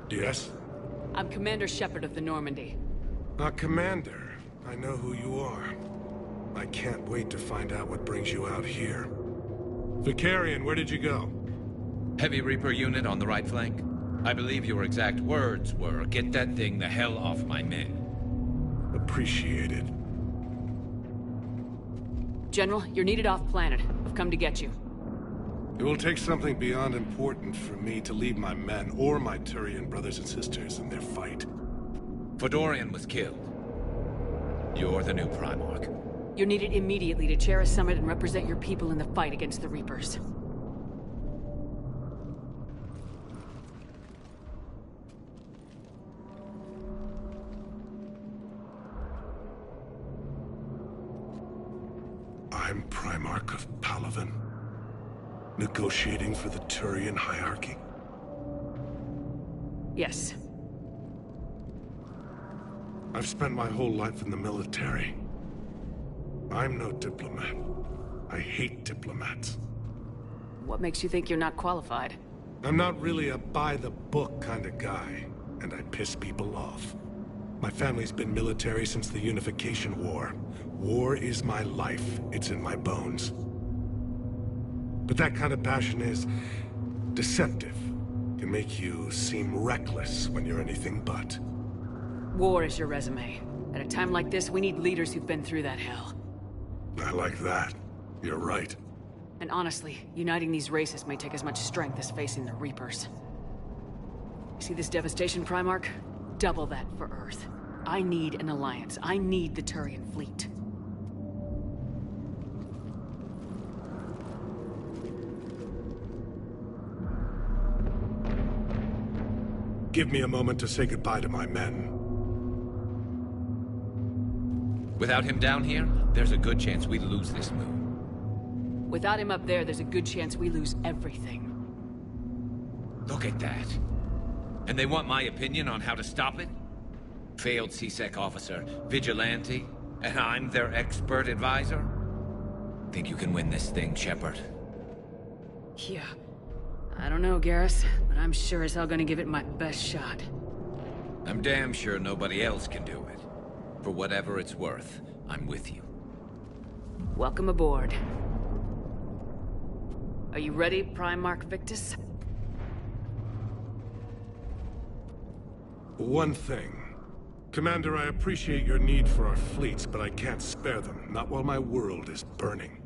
Speaker 13: Yes?
Speaker 2: I'm Commander Shepard of the Normandy.
Speaker 13: Commander. I know who you are. I can't wait to find out what brings you out here. Vicarian, where did you go?
Speaker 1: Heavy Reaper unit on the right flank. I believe your exact words were, "Get that thing the hell off my men."
Speaker 13: Appreciated.
Speaker 2: General, you're needed off-planet. I've come to get you.
Speaker 13: It will take something beyond important for me to leave my men or my Turian brothers and sisters in their fight.
Speaker 1: Fedorian was killed. You're the new Primarch.
Speaker 2: You're needed immediately to chair a summit and represent your people in the fight against the Reapers.
Speaker 13: I'm Primarch of Palaven. Negotiating for the Turian hierarchy?
Speaker 2: Yes.
Speaker 13: I've spent my whole life in the military. I'm no diplomat. I hate diplomats.
Speaker 2: What makes you think you're not qualified?
Speaker 13: I'm not really a by-the-book kind of guy, and I piss people off. My family's been military since the Unification War. War is my life. It's in my bones. But that kind of passion is deceptive. Can make you seem reckless when you're anything but.
Speaker 2: War is your resume. At a time like this, we need leaders who've been through that hell.
Speaker 13: I like that. You're right.
Speaker 2: And honestly, uniting these races may take as much strength as facing the Reapers. See this devastation, Primarch? Double that for Earth. I need an alliance. I need the Turian fleet.
Speaker 13: Give me a moment to say goodbye to my men.
Speaker 1: Without him down here, there's a good chance we lose this moon.
Speaker 2: Without him up there, there's a good chance we lose everything.
Speaker 1: Look at that. And they want my opinion on how to stop it? Failed C-Sec officer, vigilante, and I'm their expert advisor? Think you can win this thing, Shepard?
Speaker 2: Yeah. I don't know, Garrus, but I'm sure as hell gonna give it my best shot.
Speaker 1: I'm damn sure nobody else can do it. For whatever it's worth, I'm with you.
Speaker 2: Welcome aboard. Are you ready, Primarch Victus?
Speaker 13: One thing. Commander, I appreciate your need for our fleets, but I can't spare them, not while my world is burning.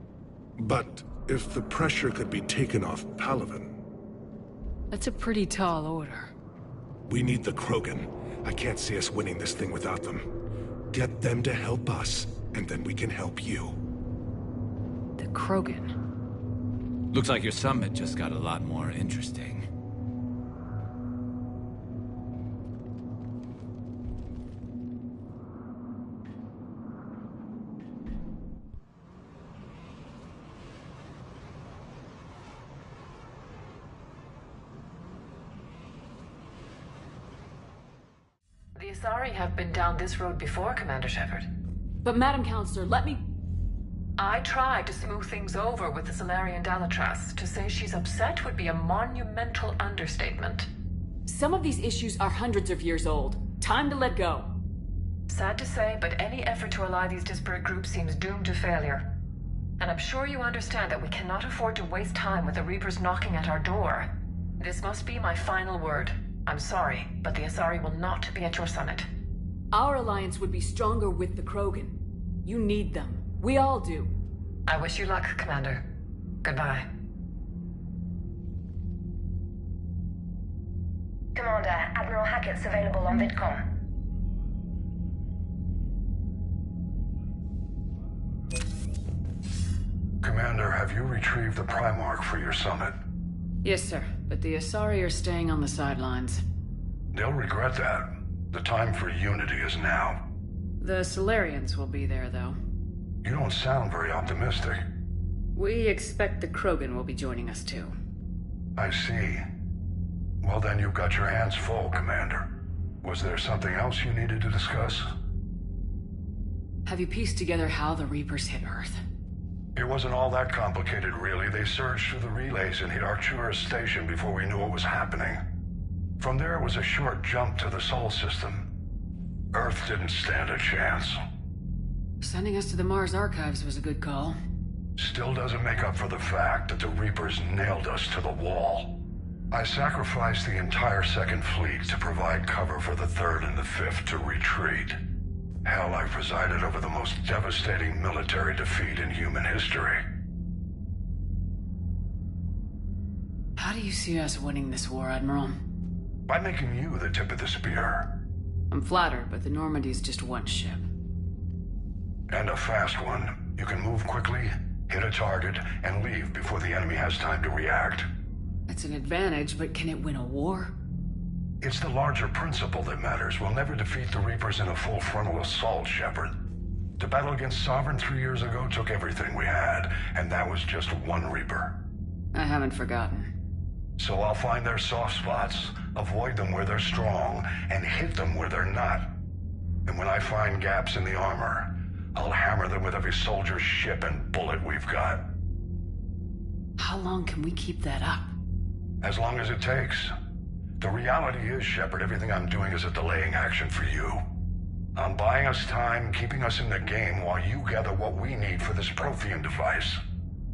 Speaker 13: But if the pressure could be taken off Palaven...
Speaker 2: That's a pretty tall order.
Speaker 13: We need the Krogan. I can't see us winning this thing without them. Get them to help us, and then we can help you.
Speaker 2: The Krogan?
Speaker 1: Looks like your summit just got a lot more interesting.
Speaker 19: The Asari have been down this road before, Commander Shepard.
Speaker 2: But Madam Counselor, let me...
Speaker 19: I tried to smooth things over with the Salarian Dalatras. To say she's upset would be a monumental understatement.
Speaker 2: Some of these issues are hundreds of years old. Time to let go.
Speaker 19: Sad to say, but any effort to ally these disparate groups seems doomed to failure. And I'm sure you understand that we cannot afford to waste time with the Reapers knocking at our door. This must be my final word. I'm sorry, but the Asari will not be at your summit.
Speaker 2: Our alliance would be stronger with the Krogan. You need them. We all do.
Speaker 19: I wish you luck, Commander. Goodbye.
Speaker 10: Commander, Admiral Hackett's available on VidCom.
Speaker 5: Commander, have you retrieved the Primarch for your summit?
Speaker 2: Yes, sir. But the Asari are staying on the sidelines.
Speaker 5: They'll regret that. The time for unity is now.
Speaker 2: The Salarians will be there, though.
Speaker 5: You don't sound very optimistic.
Speaker 2: We expect the Krogan will be joining us, too.
Speaker 5: I see. Well, then you've got your hands full, Commander. Was there something else you needed to discuss?
Speaker 2: Have you pieced together how the Reapers hit Earth?
Speaker 5: It wasn't all that complicated, really. They surged through the relays and hit Arcturus Station before we knew what was happening. From there, it was a short jump to the Sol system. Earth didn't stand a chance.
Speaker 2: Sending us to the Mars Archives was a good call.
Speaker 5: Still doesn't make up for the fact that the Reapers nailed us to the wall. I sacrificed the entire Second Fleet to provide cover for the Third and the Fifth to retreat. Hell, I presided over the most devastating military defeat in human history.
Speaker 2: How do you see us winning this war, Admiral?
Speaker 5: By making you the tip of the spear.
Speaker 2: I'm flattered, but the Normandy's just one ship.
Speaker 5: And a fast one. You can move quickly, hit a target, and leave before the enemy has time to react.
Speaker 2: It's an advantage, but can it win a war?
Speaker 5: It's the larger principle that matters. We'll never defeat the Reapers in a full frontal assault, Shepard. The battle against Sovereign 3 years ago took everything we had, and that was just one Reaper.
Speaker 2: I haven't forgotten.
Speaker 5: So I'll find their soft spots, avoid them where they're strong, and hit them where they're not. And when I find gaps in the armor, I'll hammer them with every soldier, ship, and bullet we've got.
Speaker 2: How long can we keep that up?
Speaker 5: As long as it takes. The reality is, Shepard, everything I'm doing is a delaying action for you. I'm buying us time, keeping us in the game while you gather what we need for this Prothean device.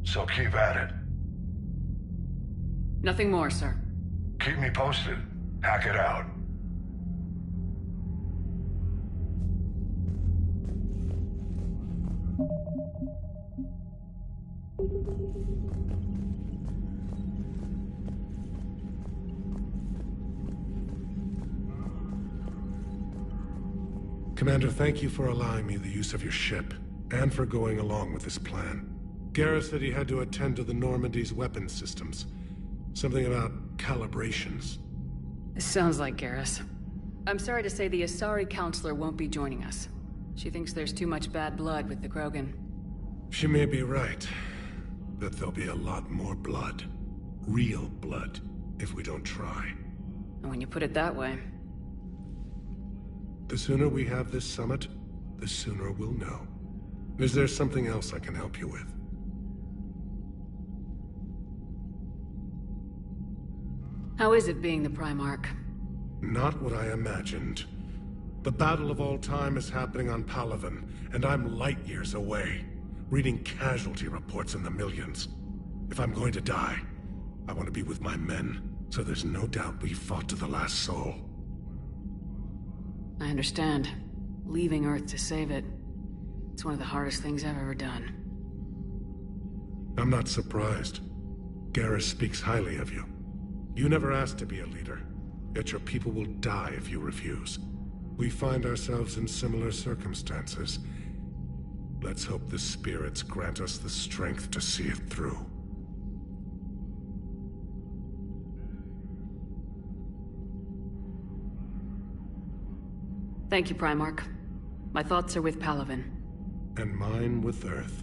Speaker 5: So keep at it.
Speaker 2: Nothing more, sir.
Speaker 5: Keep me posted. Hack it out.
Speaker 20: Commander, thank you for allowing me the use of your ship, and for going along with this plan. Garrus said he had to attend to the Normandy's weapons systems. Something about calibrations.
Speaker 2: This sounds like Garrus. I'm sorry to say the Asari Counselor won't be joining us. She thinks there's too much bad blood with the Krogan.
Speaker 20: She may be right, but there'll be a lot more blood. Real blood, if we don't try.
Speaker 2: And when you put it that way...
Speaker 20: The sooner we have this summit, the sooner we'll know. Is there something else I can help you with?
Speaker 2: How is it being the Primarch?
Speaker 20: Not what I imagined. The battle of all time is happening on Palaven, and I'm light years away, reading casualty reports in the millions. If I'm going to die, I want to be with my men, so there's no doubt we fought to the last soul.
Speaker 2: I understand. Leaving Earth to save it. It's one of the hardest things I've ever done.
Speaker 20: I'm not surprised. Garrus speaks highly of you. You never asked to be a leader, yet your people will die if you refuse. We find ourselves in similar circumstances. Let's hope the spirits grant us the strength to see it through.
Speaker 2: Thank you, Primarch. My thoughts are with Palaven.
Speaker 20: And mine with Earth.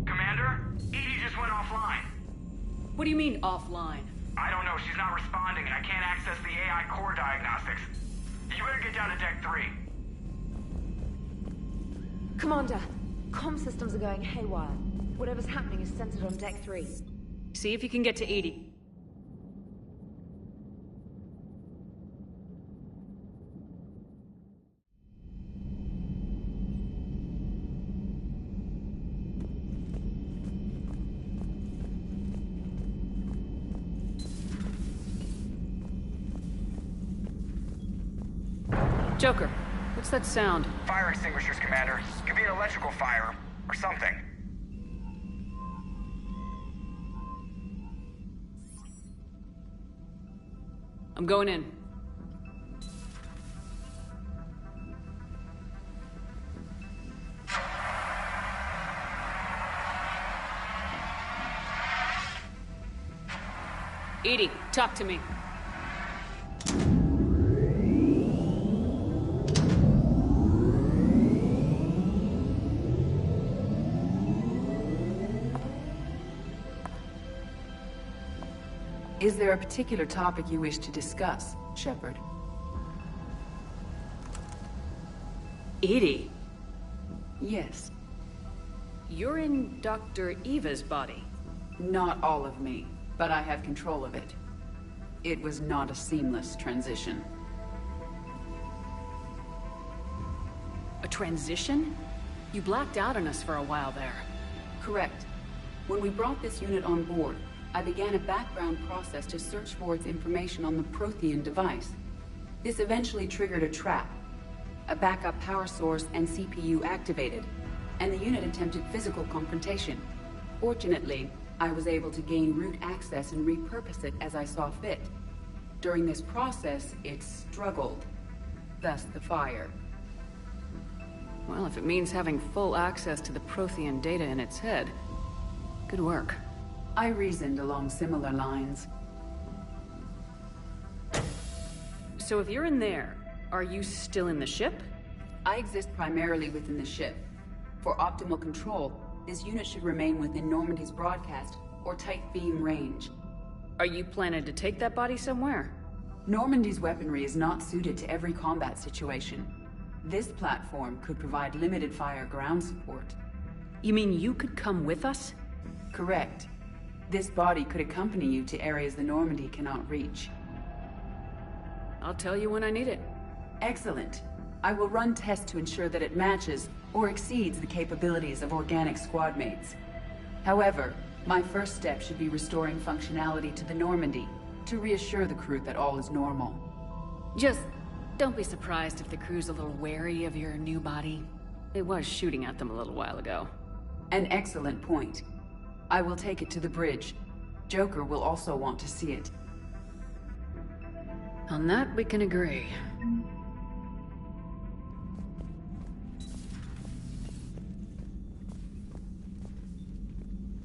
Speaker 8: Commander? EDI just went offline.
Speaker 2: What do you mean, offline?
Speaker 8: I don't know. She's not responding, and I can't access the AI core diagnostics. You better get down to Deck 3.
Speaker 6: Commander, comm systems are going haywire. Whatever's happening is centered on Deck 3.
Speaker 2: See if you can get to EDI. Joker, what's that sound?
Speaker 8: Fire extinguishers, Commander. Could be an electrical fire, or something.
Speaker 2: I'm going in. EDI, talk to me.
Speaker 15: Is there a particular topic you wish to discuss, Shepard?
Speaker 2: EDI?
Speaker 15: Yes.
Speaker 2: You're in Dr. Eva's body.
Speaker 15: Not all of me, but I have control of it. It was not a seamless transition.
Speaker 2: A transition? You blacked out on us for a while there.
Speaker 15: Correct. When we brought this unit on board, I began a background process to search for its information on the Prothean device. This eventually triggered a trap. A backup power source and CPU activated, and the unit attempted physical confrontation. Fortunately, I was able to gain root access and repurpose it as I saw fit. During this process, it struggled. Thus the fire.
Speaker 2: Well, if it means having full access to the Prothean data in its head, good work.
Speaker 15: I reasoned along similar lines.
Speaker 2: So if you're in there, are you still in the ship?
Speaker 15: I exist primarily within the ship. For optimal control, this unit should remain within Normandy's broadcast or tight beam range.
Speaker 2: Are you planning to take that body somewhere?
Speaker 15: Normandy's weaponry is not suited to every combat situation. This platform could provide limited fire ground support.
Speaker 2: You mean you could come with us?
Speaker 15: Correct. This body could accompany you to areas the Normandy cannot reach.
Speaker 2: I'll tell you when I need it.
Speaker 15: Excellent. I will run tests to ensure that it matches or exceeds the capabilities of organic squad mates. However, my first step should be restoring functionality to the Normandy to reassure the crew that all is normal.
Speaker 2: Just don't be surprised if the crew's a little wary of your new body. It was shooting at them a little while ago.
Speaker 15: An excellent point. I will take it to the bridge. Joker will also want to see it.
Speaker 2: On that, we can agree.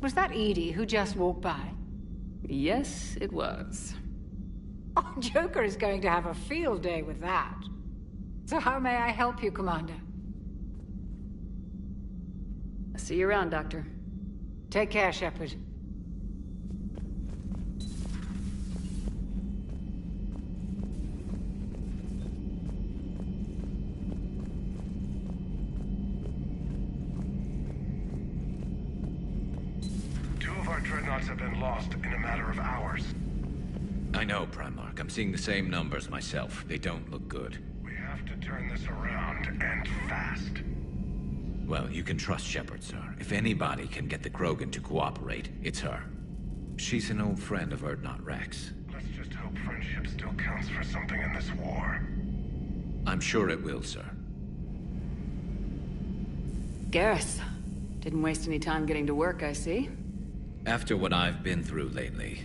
Speaker 23: Was that EDI who just walked by?
Speaker 2: Yes, it was.
Speaker 23: Oh, Joker is going to have a field day with that. So how may I help you, Commander?
Speaker 2: I'll see you around, Doctor.
Speaker 23: Take care, Shepard.
Speaker 5: Two of our dreadnoughts have been lost in a matter of hours.
Speaker 1: I know, Primarch. I'm seeing the same numbers myself. They don't look good.
Speaker 5: We have to turn this around, and fast.
Speaker 1: Well, you can trust Shepard, sir. If anybody can get the Krogan to cooperate, it's her. She's an old friend of Urdnot Rex.
Speaker 5: Let's just hope friendship still counts for something in this war.
Speaker 1: I'm sure it will, sir.
Speaker 2: Garrus. Didn't waste any time getting to work, I see.
Speaker 1: After what I've been through lately,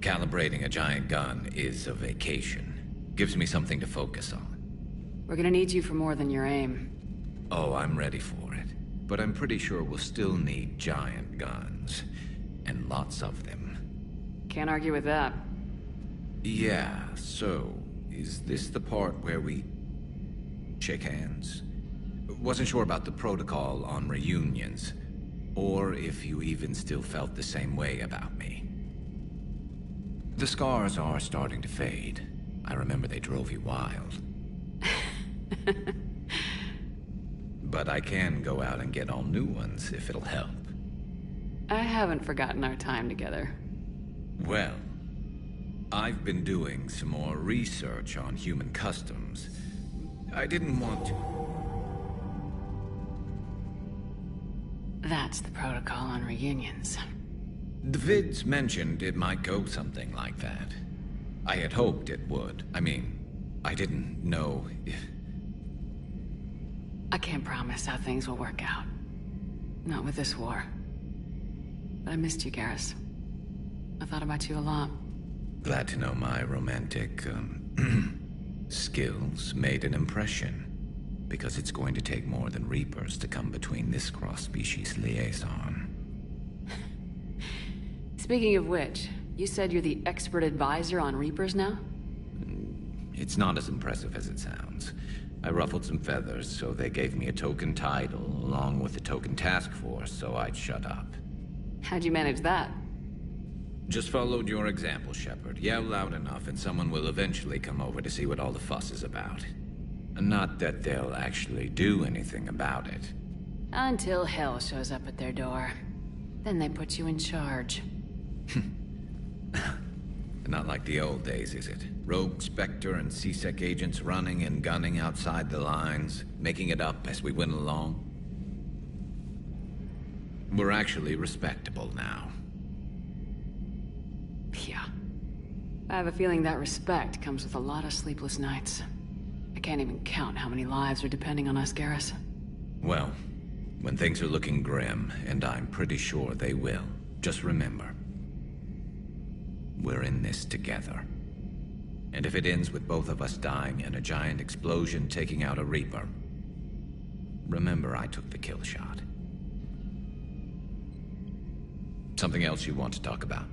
Speaker 1: calibrating a giant gun is a vacation. Gives me something to focus on.
Speaker 2: We're gonna need you for more than your aim.
Speaker 1: Oh, I'm ready for it. But I'm pretty sure we'll still need giant guns. And lots of them.
Speaker 2: Can't argue with that.
Speaker 1: Yeah, so... is this the part where we... shake hands? Wasn't sure about the protocol on reunions. Or if you even still felt the same way about me. The scars are starting to fade. I remember they drove you wild. But I can go out and get all new ones if it'll help.
Speaker 2: I haven't forgotten our time together.
Speaker 1: Well, I've been doing some more research on human customs. I didn't want to...
Speaker 2: That's the protocol on reunions.
Speaker 1: The vids mentioned it might go something like that. I had hoped it would. I mean, I didn't know if...
Speaker 2: I can't promise how things will work out. Not with this war. But I missed you, Garrus. I thought about you a lot.
Speaker 1: Glad to know my romantic, skills made an impression. Because it's going to take more than Reapers to come between this cross-species liaison.
Speaker 2: Speaking of which, you said you're the expert advisor on Reapers now?
Speaker 1: It's not as impressive as it sounds. I ruffled some feathers, so they gave me a token title, along with a token task force, so I'd shut up.
Speaker 2: How'd you manage that?
Speaker 1: Just followed your example, Shepard. Yell loud enough and someone will eventually come over to see what all the fuss is about. Not that they'll actually do anything about it.
Speaker 2: Until hell shows up at their door. Then they put you in charge.
Speaker 1: Not like the old days, is it? Rogue Spectre and C-Sec agents running and gunning outside the lines, making it up as we went along. We're actually respectable now.
Speaker 2: Yeah. I have a feeling that respect comes with a lot of sleepless nights. I can't even count how many lives are depending on us, Garrus.
Speaker 1: Well, when things are looking grim, and I'm pretty sure they will, just remember, we're in this together. And if it ends with both of us dying in a giant explosion taking out a Reaper, remember I took the kill shot. Something else you want to talk about?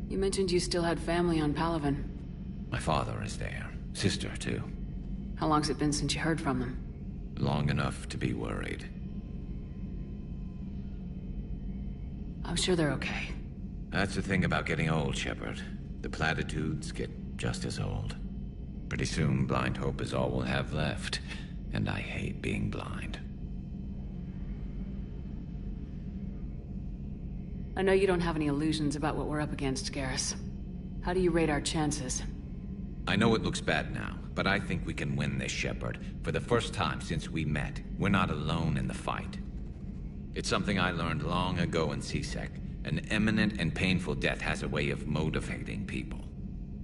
Speaker 2: You mentioned you still had family on Palaven.
Speaker 1: My father is there. Sister, too.
Speaker 2: How long's it been since you heard from them?
Speaker 1: Long enough to be worried.
Speaker 2: I'm sure they're okay.
Speaker 1: That's the thing about getting old, Shepard. The platitudes get just as old. Pretty soon, blind hope is all we'll have left. And I hate being blind.
Speaker 2: I know you don't have any illusions about what we're up against, Garrus. How do you rate our chances?
Speaker 1: I know it looks bad now, but I think we can win this, Shepard. For the first time since we met, we're not alone in the fight. It's something I learned long ago in C-Sec. An imminent and painful death has a way of motivating people.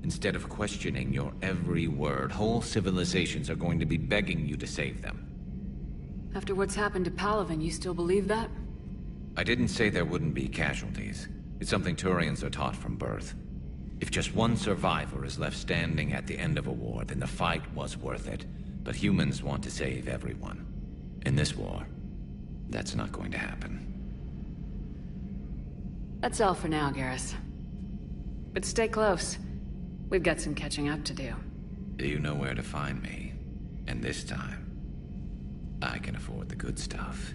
Speaker 1: Instead of questioning your every word, whole civilizations are going to be begging you to save them.
Speaker 2: After what's happened to Palaven, you still believe that?
Speaker 1: I didn't say there wouldn't be casualties. It's something Turians are taught from birth. If just one survivor is left standing at the end of a war, then the fight was worth it. But humans want to save everyone. In this war, that's not going to happen.
Speaker 2: That's all for now, Garrus. But stay close. We've got some catching up to do.
Speaker 1: You know where to find me. And this time, I can afford the good stuff.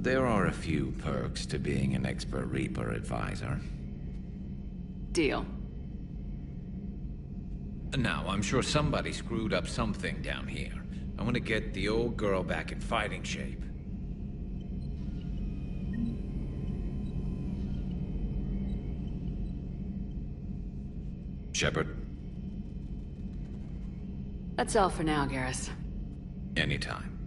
Speaker 1: There are a few perks to being an expert Reaper advisor.
Speaker 2: Deal.
Speaker 1: Now, I'm sure somebody screwed up something down here. I want to get the old girl back in fighting shape. Shepard?
Speaker 2: That's all for now, Garrus.
Speaker 1: Anytime.